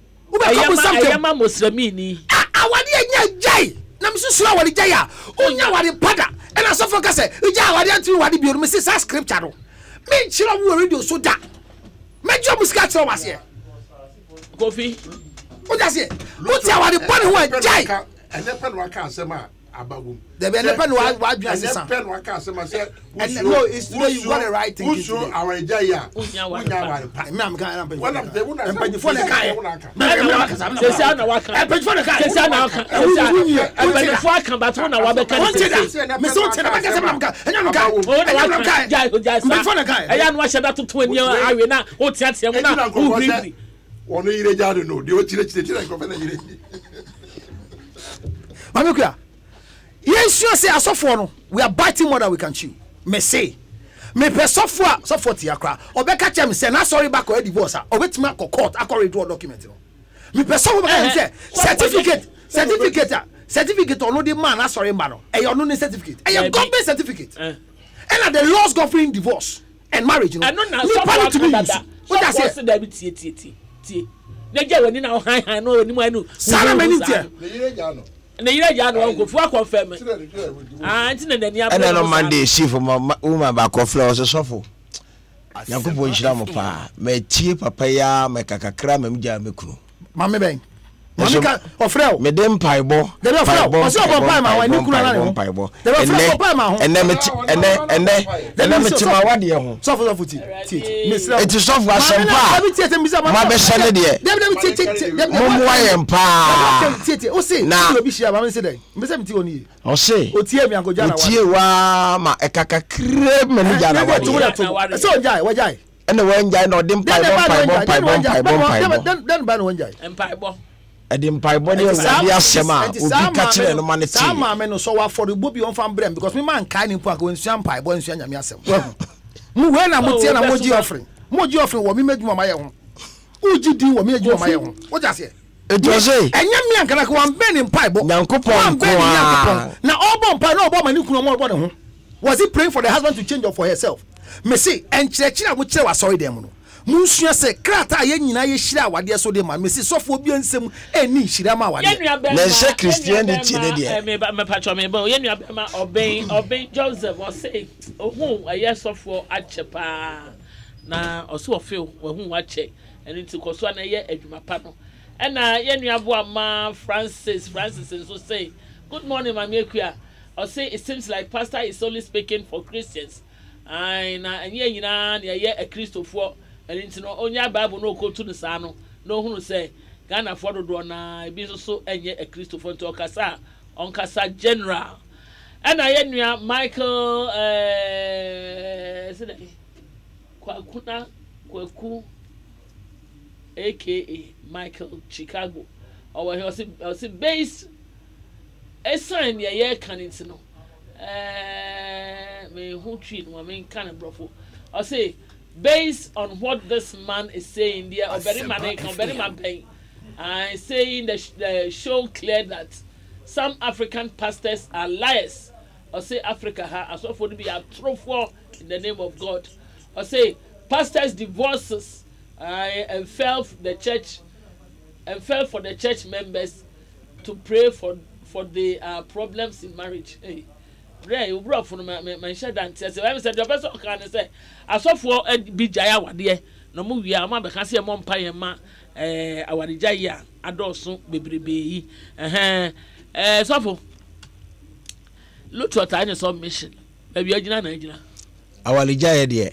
eye ma Muslim ni awade enya jai na msusu awade jaya onya wade pada and as of say ja wade antu wade bi me say scripture no me chira wo radio so da me job musika chira was here Kofi o da say o ti awade bone ho jai and the pen waka asema abagum the pen wa dua sesa pen waka asema say and no it's today you got the right thing to our jaya unya wade me am kan one of the one and for the kai say say na waka and for the kai say say na waka and for aka but na wa be kan say me so tena ba ka sam ka anya no kai anya no kai ja for the kai aya no wa sheda to ani awe na o tia tia mu na o hiri ono yire jado no de o chire ko fe na yire Mamikuya. Yes, you say asofo no. We are biting more than we can chew. Me say. Me pe sofo ti akra. Obeka chem say na sorry back or divorce. Obetimi akọ court akọ redraw document no. Me pe sofo beka say certificate or no the man na sorry man no. E your no certificate. E your government certificate. And the laws governing divorce and marriage no. Ni panic to me. What I say? Tie. Neja woni na han no oni mu anu. Sara mani tie. Na yire ja no go fu confirm. Anti na dani abro. And no Monday see for my woman back of floor so sofo. Yakubu nshira mo pa. Me tie papa ya me kakakra me mja me kunu. Mame ben. Mamika ofreo. Me dem paibo. Dem ofreo. O se o papa ma wa ni kunu na ne. Paibo. Dem ofreo papa ma ho. Ene me ti ma wade ho. Sofo ti. Misra. It is sofo Asempa. Ma be sele de. Dem ti. Mo wa yem pa. Ti. O se na obi hia ma me se dey. Me se me ti oni. O se. O tie mi angoja na wa. O tie wa ma ekakakre me ni ja na wade. So wajai. Ene wanjai na odem paibo. Den ba no wanjai. Empaibo. Edim paibo ni wadi asema obi ka kire no ma ne ti. Sama me no so wa for the bobi on fan brem because me man kai ni po ko nsuan paibo nsuan nyame asem. Mu we na mo tie na mo gi offering. Mo gi offering wo mi medwuma ma ye ho. Uji di wo mi edwuma ma ye ho. Wo ja se. Ejose. Enya mi ankana ko wan ben in paibo. Nyankopon ko. Na obo mpa na obo mani kunu mo obo ne ho. Was he praying for the husband to change or for herself? Me say enchirechira mo kire wa sorry dem no. Munsua se krata ye nyina ye hira awade so de ma me se sofo bi ansem eni hira ma awade na se Christianity ne de me patcho me ba ye nua be ma oben Joseph o say ohun aye sofo achepa na o so feel ohun ache eni ti koso na ye adwuma pa no na ye nua bo ama Francis so say good morning mama ekua o say it seems like pastor is only speaking for Christians na enye nyina na ye a Christopher and into no onya Bible no ko to the sano no hunu say Ghana for do na bi so enye a Christopher to okasa onkasa general and I nua Michael kwaku aka Michael Chicago or he was based a sign ye kan into no me who treat no me kan brofo I say based on what this man is saying there, or very man paying, saying the show clear that some African pastors are liars, or say Africa has also to be a true in the name of God, or say pastors divorces and fell for the church members to pray for the problems in marriage. Hey. Ray, you brought for my shed and says, I said, your best can say, I saw for a bijaya one dear, no movie, a mother can see a mom pie and ma, our jaya, a dorsum, baby, so for look to a tiny submission, maybe you're Nigeria. Our jaya dear,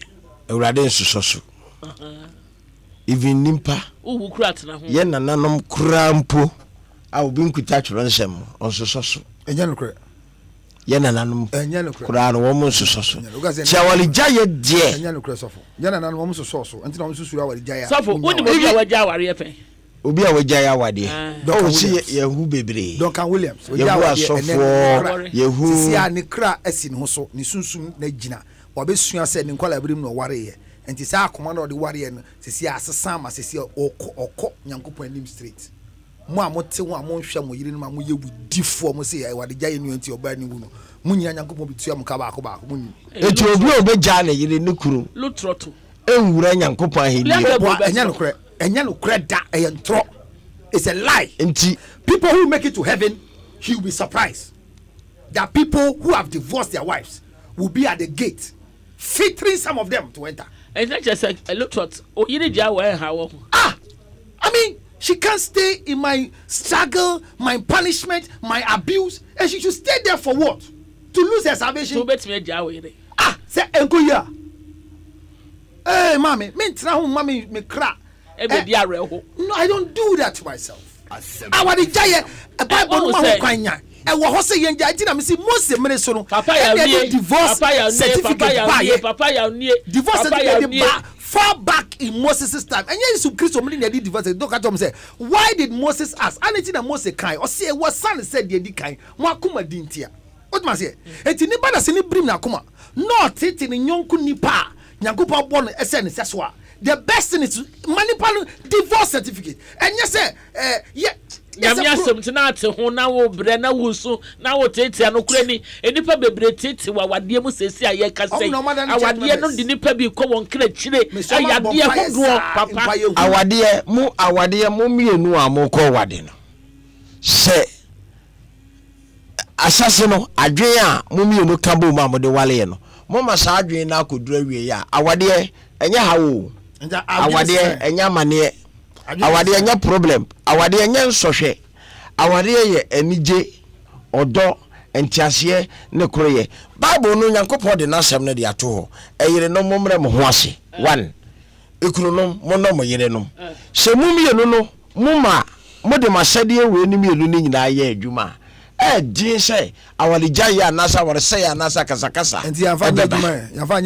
a radin so. Even Nimpa, who crat now, yen and none crampo, I will be quick touch ransom on so. A general. Yana nanum kura no wo so so chawali jaye die yana krasofo yana nanum wo so so enti na wo so sura wali jaya sofo woni mo bia waja aware efe obi a waja ya wade o si yehu bebre Duncan Williams waja wade yehu si a ne kra asi ne ho so ne sunsun na gina wo be sua se ne nkwala birim no ware ye enti sa akoma na ode ware ye no si asesa ma si okọ nyankopon anim straight mo amote wo amonhwe mo yiri no ma mo ye wudifo mo se ai wade gya ye nu enti oba ni wu no mo nyina nyankopon bitua mo ka ba ko mo ni eti obi obegya na yiri ne kuru lutroto enwura nyankopon ahedi enya no kra da entro it's a lie enti people who make it to heaven he will be surprised that people who have divorced their wives will be at the gate filtering some of them to enter and not just a lutroto o yiri gya wa ha I mean she can't stay in my struggle, my punishment, my abuse, and she should stay there for what? To lose her salvation? So bet me jawe. Say enko ya. Hey, mommy, me try home, mommy, me cry. No, I don't do that to myself. I want to die. A Bible no man kwanya. E wo ho se yen ja ti na me si Mose mere so no. Papa ya nie divorce certificate papa ya nie divorce certificate ba far back in Moses' time. And yes, Christ many did divorce. Don't come say, why did Moses ask? Anything that Moses kind or say what son said the kind. Mwakuma dintia. What must say? Eti ni bada sini brim na kuma. No titi ni nyonku nipa. Nyankupa born SN saswa. The best thing is manipulate divorce certificate. And yes, yeah. Yamia somtina te ho na wo bre na wusu na wo tete anokure ni enipa bebre tete wa wade mu sesi aye kasai awade no de nipa bi ko won kra chire ayade hodo papa awade mu mienu amoko wade no se asase no adwen a mu mienu kambo ma mo de wale no mo ma sa adwen na akodura wie ya awade enye hawo awade enye mane awade anya problem awade anya nsohwe awade ye anije odo entiase ne kroye bible no nyankopɔ de nasɛm ne de ato ho eyire no momre mo ho ase 1 ekuru no mo no mo yire no se mumie no no muma mo de masade ewe ni mienu ni nyina ye adwuma din sɛ awaligya ya nasa wore sɛ ya nasa kasakasa enti yafanya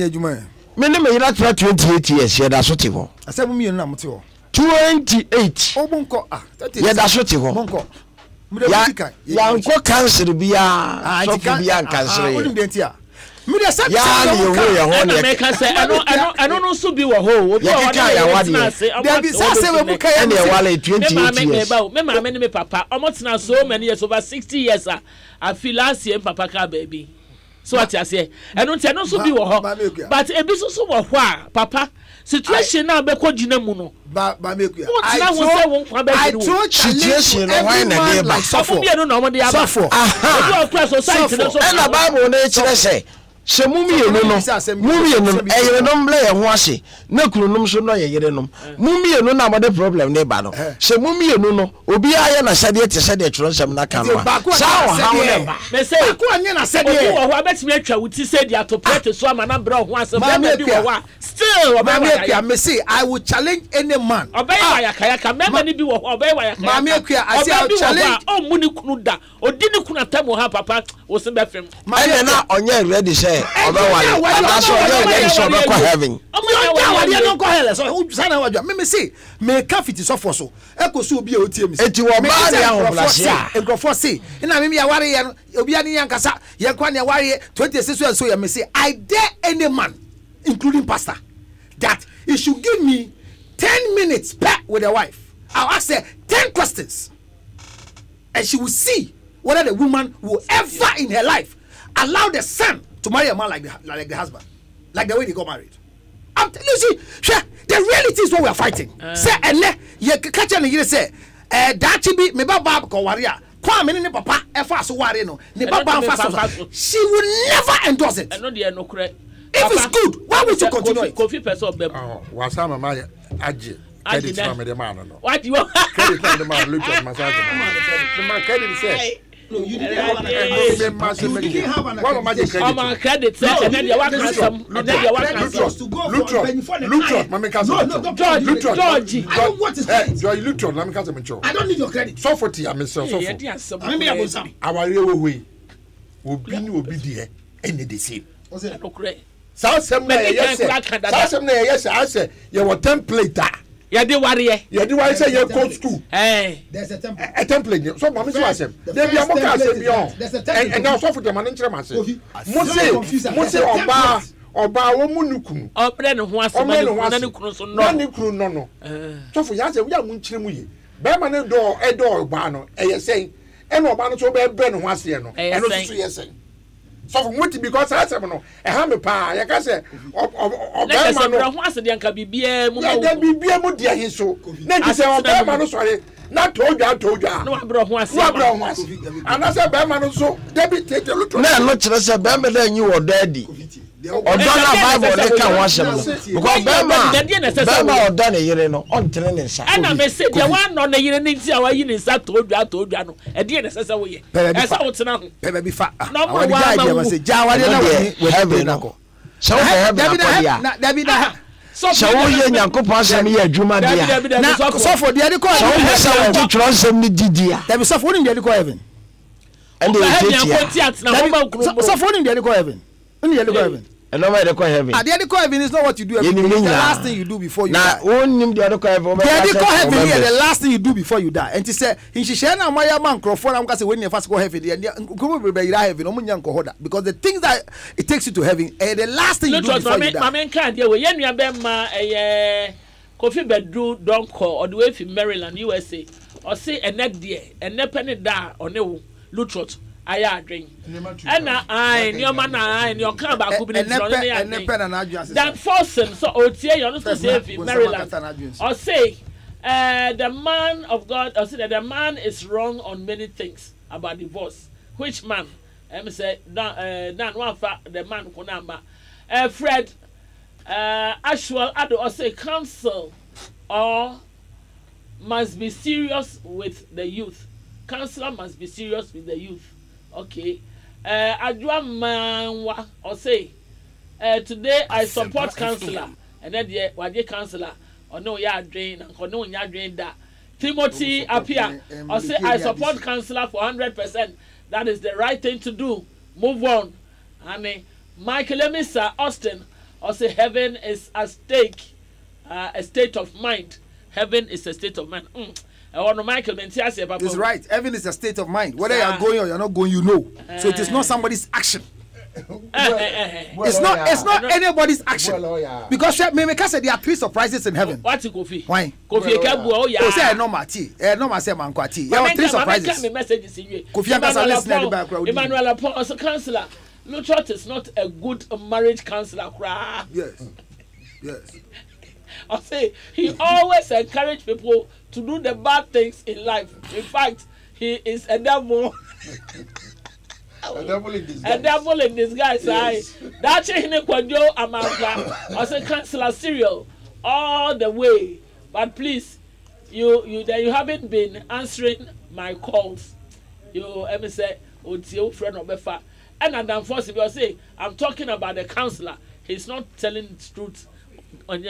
adwuma me ne me yira 28 years ye da so te ho asɛ mumie no na mo te ho 28 obunko ya da so te ho bonko ya nko cancer bia so bia cancer woni dentia me de say ya le ho ne me ka say ano no so bi wo ho obi wa ya wade there be say we buka ya ne wale 28 years me mama ne me papa omotena so many years over 60 years I feel last year papa ka baby so what you say eno ntia no so bi wo ho but ebi so wo ho a papa situation na be ko gina mu no ba make you I told situation no why na dey ba suffer bi eno na mo dey aba obi okra society no so na bible na kire say se mumie no eyire no mble ye ho ase na kunu no so no ye yire no mumie no na mo de problem ne ba no se mumie no obi aye na sade te sade tro nsem na kan no sa ho ha ne ba me say ko anye na sade obi wo ho abetimi atwa wuti say dia to plate so ama na bra ho ase ba me bi wo wa still obey me say I will challenge any man obey wa yakaya me ni bi wo obey wa yakaya ma me akua I say I will challenge o mu ni kunu da odi ni kunu atamu ha papa wo se be fem ma na onye ready say obewale that's what they so be heaven me say me ka fiti so for so e ko so obi e otie mi eti wo ba dia ho blasia enkrofo say na me ya ware ye obi ani yankasa ye kwa ne ware 26 so ya me say I dare any man including pastor that he should give me 10 minutes back with a wife. I'll ask her 10 questions and she will see whether the woman will ever in her life allow the son to marry a man like the husband, like the way they got married. I'm telling you, see, the reality is what we are fighting. Say, and you catch and you say, that should be me baba ko waria. Kwa me ne papa e fa so ware no. Ne baba fa so. She will never endorse it. No dey no correct. If it's good, why would you continue it? Kofi person bem. Was sama ma aje. Credit from the man no. What you credit from the man look at massage. The man credit say no, you didn't have an account. I'm credit say and then you work some and then you work to go Lutro, mama can say. No, George. I don't want his credit. Joy Lutro, let me can say. I don't need your credit. So for tia myself so for. Maybe I go some. Our way. Obi ni obi there any the same. Was it correct? Some yes, I say you were template. You did warrior. You do I say you go school. There's a template. A template. So mommy say there be a moka say beyond. And now so for the man nkyere mase. Mose oba wo munukunu. Obre no ho asema na ne kunu so no. Na ne kunu no. So for ya say we am nkyere mu ye. Be ma ne do oba no eye say. E no oba no so be bre no ho ase no. E no so ye say. So for what because I said no e ha me pa ya ka say obema no ho ase de anka bibia mu na bibia mu de ahin so na di say obema no sori na todwa no abro ho ase ana say obema no so debi take luto na no kire say obema da nyi wo daddy odo na bible de ka wa shem no because obema odo na yire no on tere ne nsa ana me say de wa no na yire ne nti a wa yi ne nsa todwa no e de ne sese wo ye e sa wo tena ho pe be fa awon di ma say jawale na we heaven na ko so heaven na David so wo ye nyankopon asem ye adwuma dia na so for de ko so wo say wo tro asem ni didia David so for ni de ko heaven and they take so for ni de ko heaven ni de ko heaven And nobody call heaven. The other call heaven is not what you do every day. It's the last thing you do before you die. Now, only the other call heaven. The other call heaven here, the last thing you do before you die. And to say, in Shishana, my man, Crawford, I'm going to say, when you first go heaven, and heaven, because the things that it takes you to heaven, the last thing you do before you die. My man can't deal with you. A coffee bedroom don't call or the way from Maryland, USA, or say a net dear, and ne penny da or no lutrot. I drink. And I, your man, and your car back up in the that forcing so OTA, you're not to say Maryland. Or say, the man of God, or say that the man is wrong on many things about divorce. Which man? I'm say, Dan one for the man Konamba. Fred, actual, or say, counsel or must be serious with the youth. Counselor must be serious with the youth. Okay. Adwa or say, today I support counselor, and then the counselor, or no, ya drain, or no, ya drain that. Timothy appear, or say, I support counselor for 100%. That is the right thing to do. Move on. I mean, Michael Emisa Austin, or say, heaven is a state of mind. Heaven is a state of mind. Michael, it's right. Heaven is a state of mind. Whether you are going or you're not going, you know. So it is not somebody's action. It's not anybody's action. Because there are 3 surprises in heaven. What's Kofi? Why? Kofi Kabu, yeah. Say no mati. No ma say mankwati. There are 3 surprises. Kofi Akasa listen in the background. Emmanuel Upon as a counselor. Lutrot is not a good marriage counselor. Yes. Yes. I say he always encourage people to do the bad things in life. In fact, he is a devil. A devil in disguise. Yes. That's in a quadro amount. I say counselor serial all the way. But please, you haven't been answering my calls. You ever say, "Oh, your friend of Befa," and I'm forcing you say, I'm talking about the counselor. He's not telling the truth. When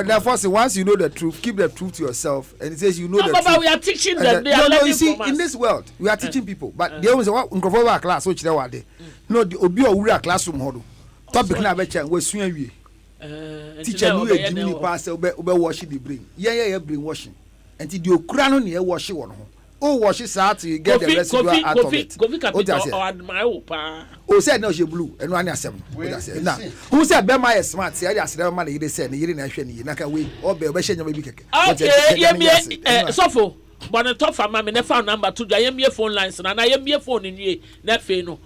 therefore, once you know the truth, keep the truth to yourself. And it says you know the truth. But we are teaching them. No, you see, in this world, we are teaching people. But they always say, "What in class? Which they were there? No, the obi or classroom hold. Topic na becha we swim we. Teacher no e Jimmy pass obe wash the brain. Yeah, brain washing. Until the okura no na wash one ho. Oh, wash it out to get the residual out of it. Oh, said no, she blue and one as now. Who said Bema is smart? See, I said, money they said, you didn't actually, you can wait or be a baby. Okay, so but the top of my never number 2, I am your phone lines and I am your phone in ye, never no.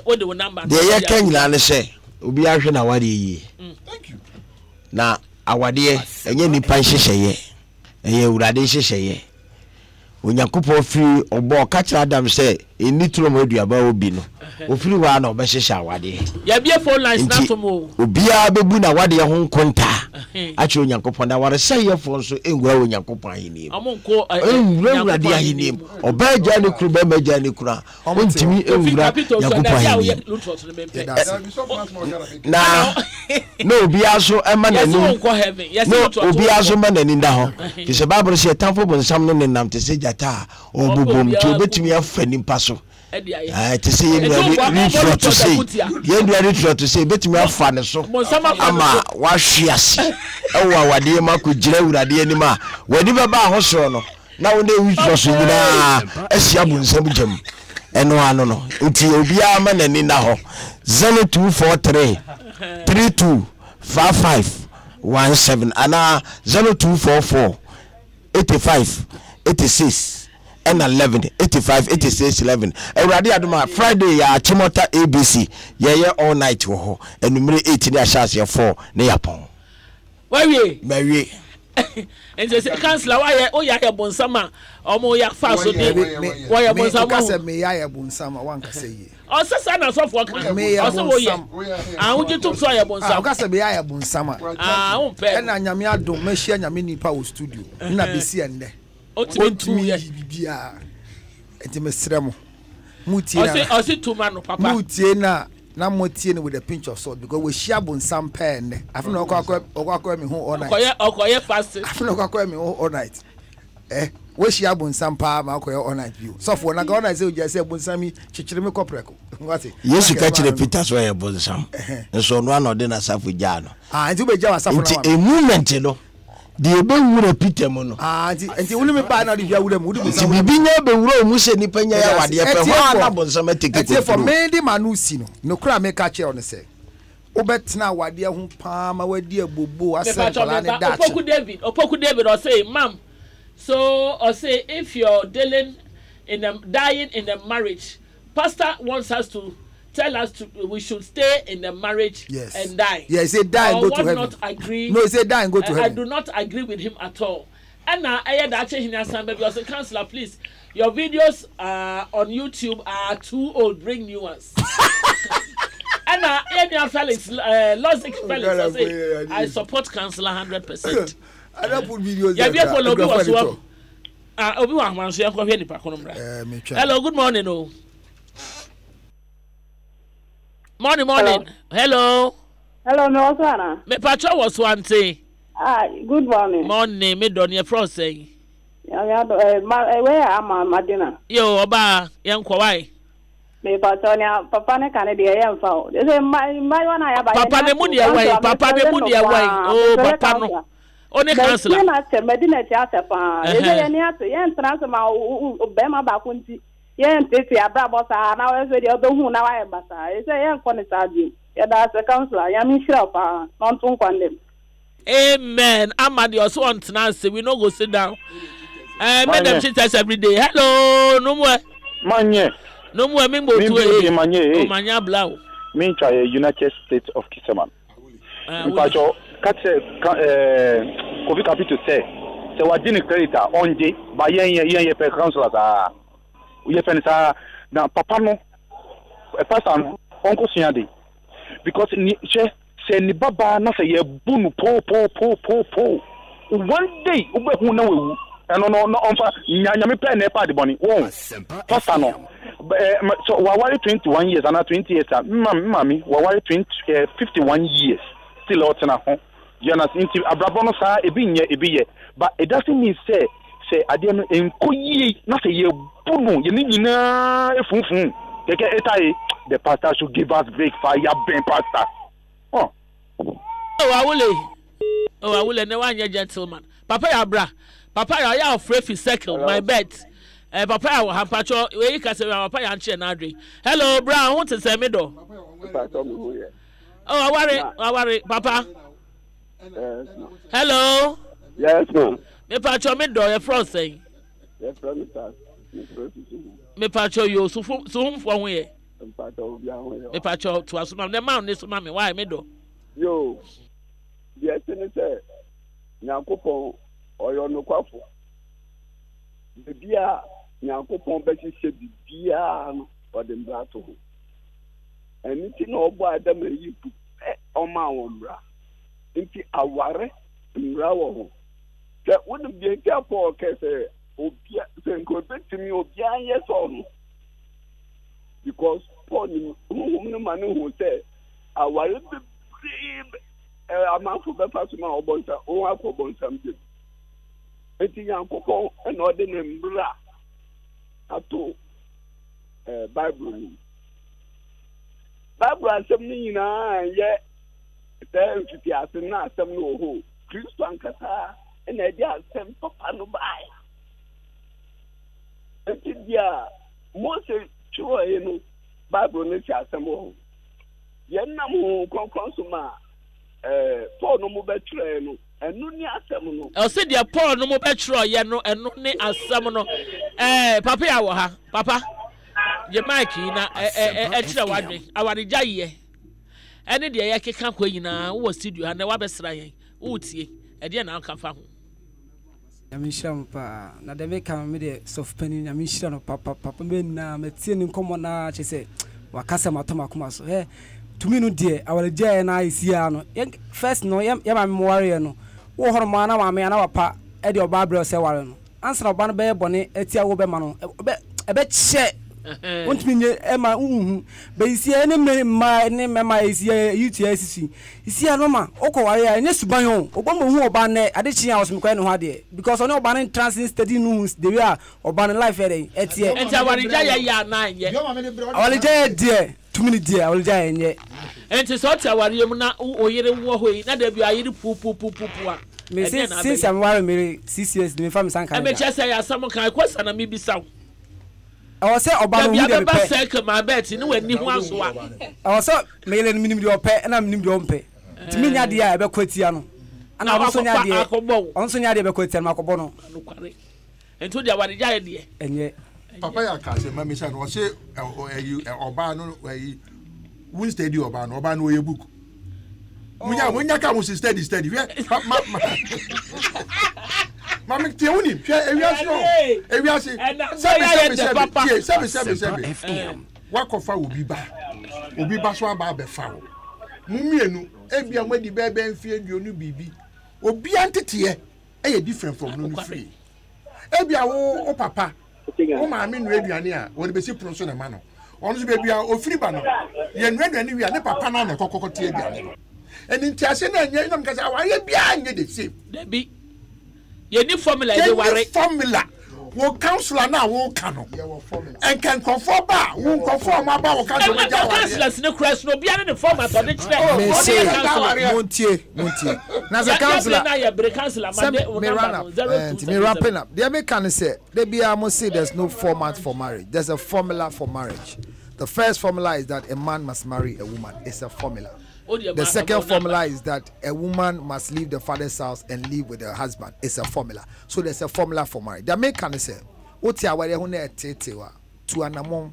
What the number? The can you say? Ubi action awadi. Thank you. Now, our dear, and ye nipan sheshe, and ye would sheshe. Onyankopɔn firi ɔbɔ catch Adam say eni turo mo aduaba obi no ofiri wa na ɔbɛhyehyɛ awade ya bia phone lines na to mo obia bebu na wade ho nkonta achi onyankopɔn na ware sɛ yefo nso engura onyankopɔn ahinim amonko engura de ahinim ɔba gya ne kuru ba gya ne kuru ontimi engura onyankopɔn ahinim na no obia so ema na ni no obia so ma na ni nda ho kise bible say tamfo bonsam no nenam te se jata obubum ti obetimi afani paso to say you ready to say you ready to say betimi afa ne so ama wa hwiase ewa wade ma ko gira urade anim a wadi baba ho so no na wo na wi so nyina asia bonsam jam eno ano no nti obia ma nani na ho 0243 32 55 17 ana 0244 85 86 and 11 85 86 11 already aduma Friday ya Chimota ABC ye all night wo ho enumere 8 ni ashase 4 na yapon we and say counselor why o ya bonsama omo ya fa so de why ya bonsama ka say me ya bonsama wan ka say ye o se sa na so for kan o se wo ye ah unji to so ya bonsama ka say me ya bonsama ah o pe na nyame adom ma hia nyame nipa wo studio na besi ende otimi bibia enti mesremo mutie o se tuma no papa mutie na motie no with a pinch of salt because we share bonsam pen after no okwa me ho all night okoye fast after no okwa me ho all night Wishi abonsam pa ma ko on night view. So for na go na say o just say abonsam chichire me kopreko. What say? Yesu ka chire Peter so ya abonsam. Nso no na ode na safu ja no. Nti be ja wasafu na. Nti a moment no. De ebe wura Peter mo no. Nti wonu me pa na de bia wura mu de bonsam. Nti bibi nya be wura mu se nipa nya ya wade pe ho na abonsam ateke ko. Nti for me de manusi no kura me ka che on say. Obetna wade ho pa ma wadi abobo asem kala ne dat. Opoku David or say mam. So, or say if you're dying in the marriage, pastor wants us to tell us we should stay in the marriage and die. Yeah, he said die and go to heaven. Not agree. No, he said die and go to heaven. I do not agree with him at all. And now I had actually because counselor, please, your videos on YouTube are too old. Bring new ones. And now any Felix, Logic Felix, I support counselor 100%. I don't put videos. Yeah, follow me was one. Obi-Wan man so yanko hwe nipa kono mra. Hello, good morning oh. Morning. Hello. Hello, me was one. Me patro was one thing. Good morning. Morning, me don ye fro say. Ya where am Madina? Yo, oba, yanko why? Me patro nya papa ne kan de ye mfa o. They say my one I ba. Papa ne mu de why? Papa ne mu de why? Oh, papa no. Only counselor. Medina Asepa. Any answer, yen transfer my Bema Bakunti. Yen Titi Abrabosa, now as the other who now I am Basa. It's a young connoisseur. That's a counselor. Yamin Shelpa, not to condemn. Amen. I'm at your swan Nancy. We no go sit down. Madam, she says every day. Hello, no more. Manye. No more Mimbo to Manye. Manya Blau. Me try United States of Kisaman. Kate Kofi Kapito say what didn't creditor on day by yen per councillors are we sa na papa no a person uncle Siande because say ni baba na say ye bunu po one day ube hu na wewu no onfa nyame plan na pa de boni won pastor no so we were 21 years and 20 years mami we were 51 years still out na ho Jonas into Abrabono sa ebi but it doesn't mean say ade no enkoyi na say ye bunu ye ni na efunfun keke etai the pastor should give us break fire ben pastor awule ne wanye gentleman papa ya bra papa ya afraid fi circle my bet papa ya hampacho we ka say papa ya nche na adwe hello bra who to say me do aware papa. Hello. Yes, ma'am. Me pacho me do your friend say. Yes, friend, me pacho you so for we. Me pacho to asuma the man this mama why me do. Yo. Yes, say. Nyankopon oyo no kwafo. Bibia Nyankopon be hye bibia no odem brato ho. Anything no obo adam yipu o ma wonbra. Inti aware mrawo ho ke wonu bi ke po ke se obia se nko betimi obia yeso no because pon no manu ho se aware be amanfo be pasu ma obonsa o akobonsa mbe eti yankopon e no de mbra ato bible asem ni nyina ye then fiti asem na asem no ho Kristo ankasa na dia asem papa no bai eti dia Mose chue no Bible no si asem ho yenna mo konkron so ma Paul no mo betre no enu ni asem no o se dia Paul no mo betre ye no enu ni asem no papa ya wo ha papa je mike na tire wadwe awarija ye ene de ye keka kwa nyina wo studio na wa besra yen wo tie e de na aka fa ho Yamisham pa na de me kam me de soft pen yamishira no papa me na metie ni nkomo na che se wakasa matoma kuma so tumi no de awarija na isia no first no yama me warrior no wo horoma na ma me na papa e de oba bre se ware no answer oba no be bone etia wo be ma no ebe che want me Emma but you see any my name my is UTSC you see anoma oko aya nye subanyo obomo hu oba ne adechi house me kwano ha de because ono oba ne transit study no the way oba ne life e etie enta warija ya na nye awalija de 2 minutes dia awalija enye enti so tia wari mu na oyere wo hoyi na da bi ayere pu a me since I'm married 6 years me fam sanka e me chese ya sam kan kwasa na me bisa I say Obama who dey be say my bet ni wani hu aso a I say me le minim de ope na minim de ompe ti me nya de a e be kwatia no ana onso nya de onso nya de be kwatia no akobo no ento de awade ja de enye papa ya ka se mama say no say oba no win steady oba no oye book munya ka mo steady Mama tiuni pia ewiase sabe wakofa obi ba so aba be fa wo mumienu ebia mwadi bebe mfie duonu bibi obi antete e different from no free ebia wo papa wo ma me nu aduane a wo be si proso na ma no ono so bebia ofiri ba no ye nu aduane wi a ne papa na na kokokote aduane no eni ntiase na anya ina mkasa wa ye bia anye the same debi ye ni formula ye ware formula wo counselor na wo ka no en kan conform ba wo conform ma ba wo ka so ja wa counselors ne cross no bia ne format o de kire montie na the counselor na ye break counselor ma de me wrapping up the American say they bia mo say there's no format for marriage, there's a formula for marriage. The first formula is that a man must marry a woman. It's a formula. The second formula is that a woman must leave the father's house and live with her husband. It's a formula. So there's a formula for marriage. The American say, "What you are going to anamon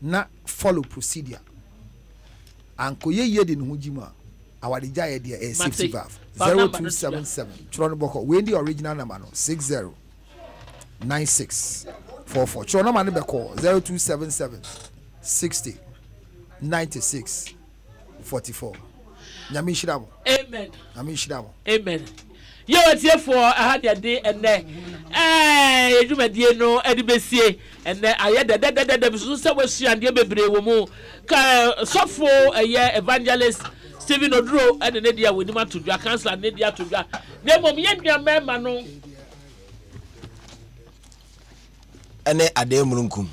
na follow procedure." And koye yedi nhujima our dijaya dia a safety valve 0277. Chrono boko. We the original number no 609644. Chrono mani beko 0277 60 96 44. Nyami shiramo. Amen. Nyami shiramo. Amen. Yo atie for ahadi ade ene edumedie no edibesie ene aye de so se wasuande bebre wo mu ka sofo eye evangelist Stephen Oduro ene ne dia woni matodwa counselor ne dia todwa na mom ye nua mema no ene ade murunkum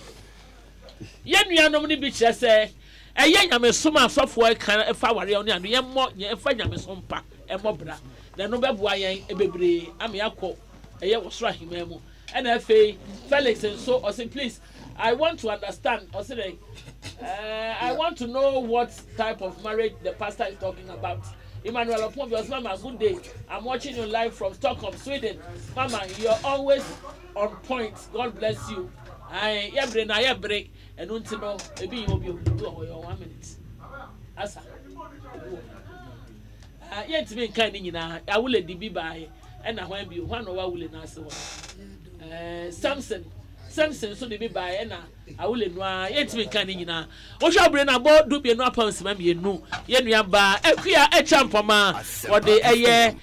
ye nua no ni bi kire se eye nyame soma asofo kan efa ware oni anu ye mo ye efa nyame sompa e mobra na no beboa yen ebebre ame yakọ eye wosra himemu and afei Felix so I say please I want to understand I say I want to know what type of marriage the pastor is talking about. Emmanuel Opon, your mama, good day. I'm watching you live from Stockholm, Sweden. Mama, you're always on point. God bless you. I break and untino maybe you will be 1 minute. Asa. Yet me kind nyina I will be by and I when be one or will na so Samson so dey be by and I will no yet me kind nyina wo hwa bre na bo do be no apams ma me nu ye nua ba akua e champoma wo de eye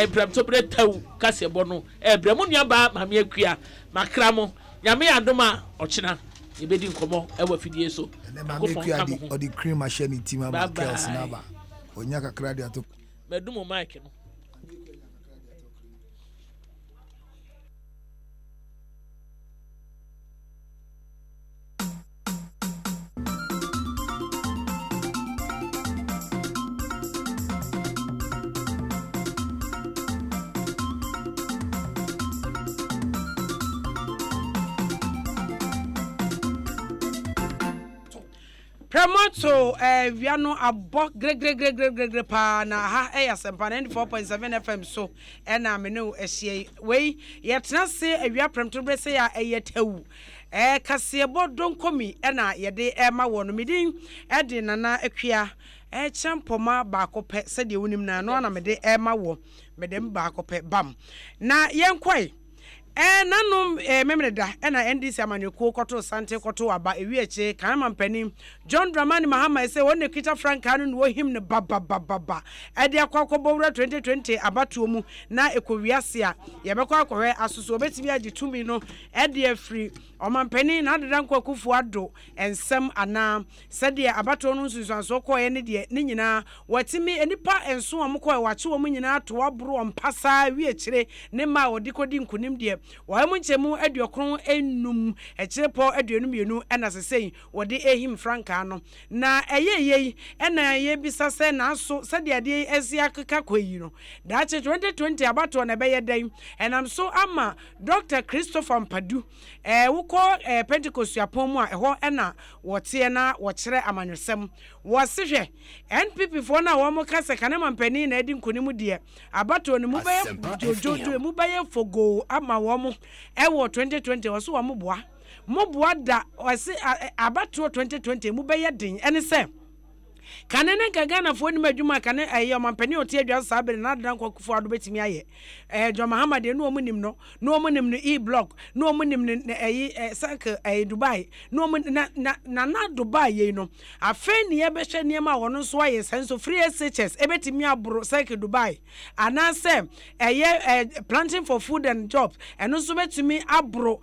brem to bre taw kase bo no brem nua ba ma me akua makra mo nyame adoma ochina ebedi nkomo e wa fidie so ma me akua di o di cream machine team ma kels na ba onya kakra dia to medumo mic no Promoto viano abo gre pa na ha Asempa 94.7 FM so na me no ehie we yetena se awia premto bre se ya eyetawu kase bodon komi na yede ma wono midin de nana akua champoma ba kope se de wonim na no na mede ma wo mede ba kope bam na yenkoi Nanom memreda na NDC amanyoko koto sante koto aba ewieche kanama mpanim John Dramani Mahama say won kita Frank anu no him ne baba ade akwakobowura 2020 abatuo mu na ekowiase a yebekọ akọhwe asusu obetimi agi tumi no ade afri omampanin na adedan kwakufu ado ensem ana sede abatuo no nsusuanso koye ne de ne nyina watimi enipa enso omkoye wache wo mu nyina to abro ompasa wiechire ne ma odikodi nkunim de wa mu nchemu aduokron enum echirepo aduonu mienu ena sesei wode ehim Franka no na eyeyei ena ye bisase na aso sede ade esia keka koyi no dache 2020 abato na beye dan enam so ama Dr. Christopher Mpadu wuko Pentecost yapom a eho ena wote na wo kire amanyosem wo sehwe NPP fo na wo mo kase kanema mpani na edi nkunim de abato ne mu beye jojo mu beye fogo ama wo mo ewo 2020 wo so wo mo boa da wase abato 2020 mu beye den ene se kanene kagana fo ni madwuma kane ayo mampani oti adwa sabere na dan kwakufu ado betimi aye Jo Muhammad no omunim no omunim no block no omunim ne sank Dubai no na Dubai ye no afa ni ye behwe ne ma wono so aye senso free SHS ebetimi abro sank Dubai anase planting for food and jobs eno so betimi abro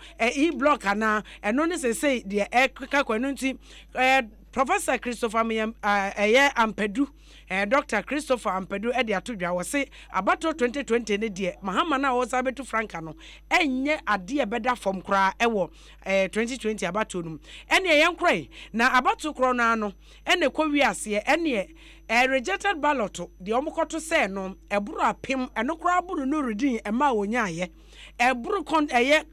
block ana eno ne say de ekeka kwanu nti Professor Christopher Ampadu Dr. Christopher Ampadu edi atudwa wo se abato 2020 ne de Mahama na wo sabetu Franka no enye ade ebeda fom kra ewo 2020 abato num ene yenkrai na abato kro na no ene kwowiase ene rejected ballot de omokoto se no eburu apem eno kra aburu no redin ema wonyaye eburu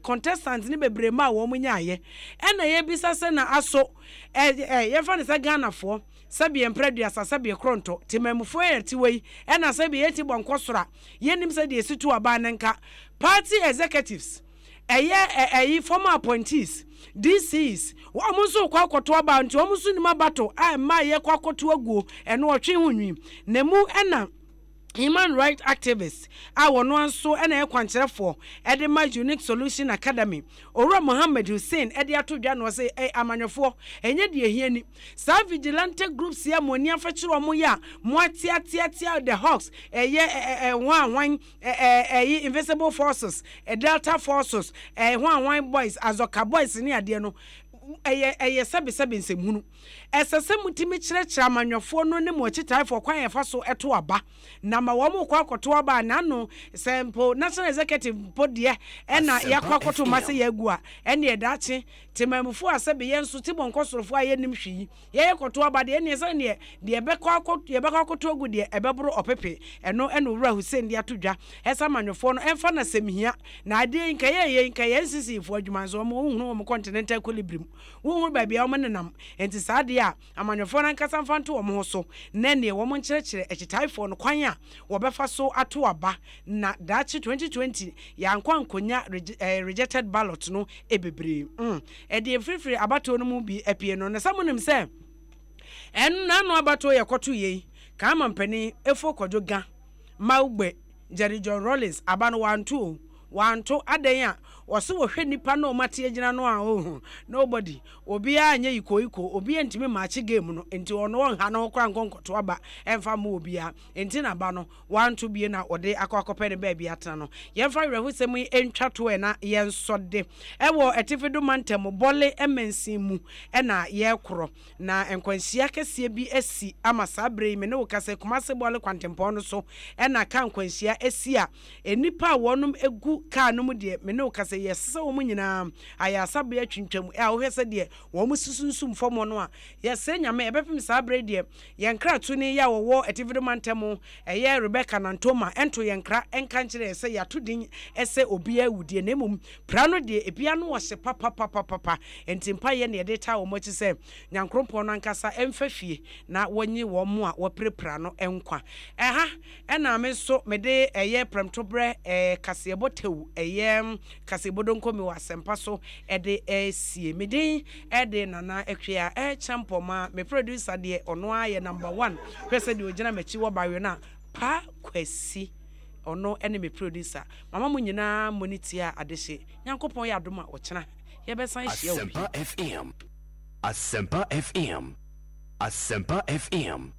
contestant ni bebre ma wo munyaye ena ye bisase na aso ye fa ne se Ghana fo sabi empredu asasabi kronto timemfo yetiwei ena sabi yeti bonkosora yenim se de situ aba nenka party executives former appointees DCs wo muso kwa koto aba nti wo muso ni mabato ma ye kwa koto aguo eno otwe hunwi na mu ena human rights activists wono anso ena ekwancherefo edema Unique Solution Academy Owura Mohammed Hussein ede atodwa no se amanyofo enye de ehiani sa vigilante groups ya moni afachiro omo ya moatia the Hawks wan Invisible Forces Delta Forces wan boys azoka boys ni ade no sebe nsehunu esese mutimi kirechira amanyofo no ne mo chitaifo kwan yefa so eto aba na ma wo mo kwa koto aba na no sempo national executive podie ena yakwa koto mase yagu a ene edache temamfo asebe yenso tibonkosorofo ayenim hwi ye koto aba de ene se ne de ebekwa koto ogu de ebebro opepe eno Owura Hussein de atodwa esa amanyofo no emfa na semhia na ade nka ye sisifo adwumanzo mo hunu mo continental equilibrium wo ba bia o menenam enti saade a amanyofo na nkasa mfanto wo mo so na ne wo mo nkyerechire ekitaifo no kwan a wo befa so ato aba na dachi 2020 ya nkwankonya rejected ballot no ebebre de free abato no mu bi apie no na samonim se en na no abato ye koto ye ka mampani efo kojoga maugbe Jerry John Rollins aba no wanto adan a wose wo hwe nipa no mate agina no a nobody obi anya iko obi ntimi match game no enti ono won ha no kra nkonkoto aba emfa ma obi a enti na ba no wanto bie na ode akwakope ne ba bia atana no yemfa rehusem entwa to na yensode ewo etifido mantem bole emensin mu na ye koro na enkwansia kese bi asi ama sabre me ne wo kase kumase bole kwantempo no so na ka nkwansia asi a enipa wonum egu ka no mu de me ne wo kase yesa wo munyina ayasa be atwintwam wo hwese de wo mususunsum fomo no a yesa nyame ebepem sabre de yenkra to ni ya wo etivido mantem Rebecca Nantoma ento yenkra enka nkire yesa yatodin ese obi awudie na mum prano de ebia no wo se papa entimpa ye ne de ta wo mochi se nyankrompo no ankasa emfafie na wonyi wo mo a wo prepra no enkwa ena me so me de premtobre kasebotewu kasebodonko mi wa Asempa so ede sie me de ede nana etwea champoma me producer de ono aye number 1 pese de ogina machi wo bawe na pa kwasi ono ene me producer mama mu nyina monitia adehye nyankopon ya adoma ochena ye besan hia obi Asempa FM. Asempa FM. Asempa FM.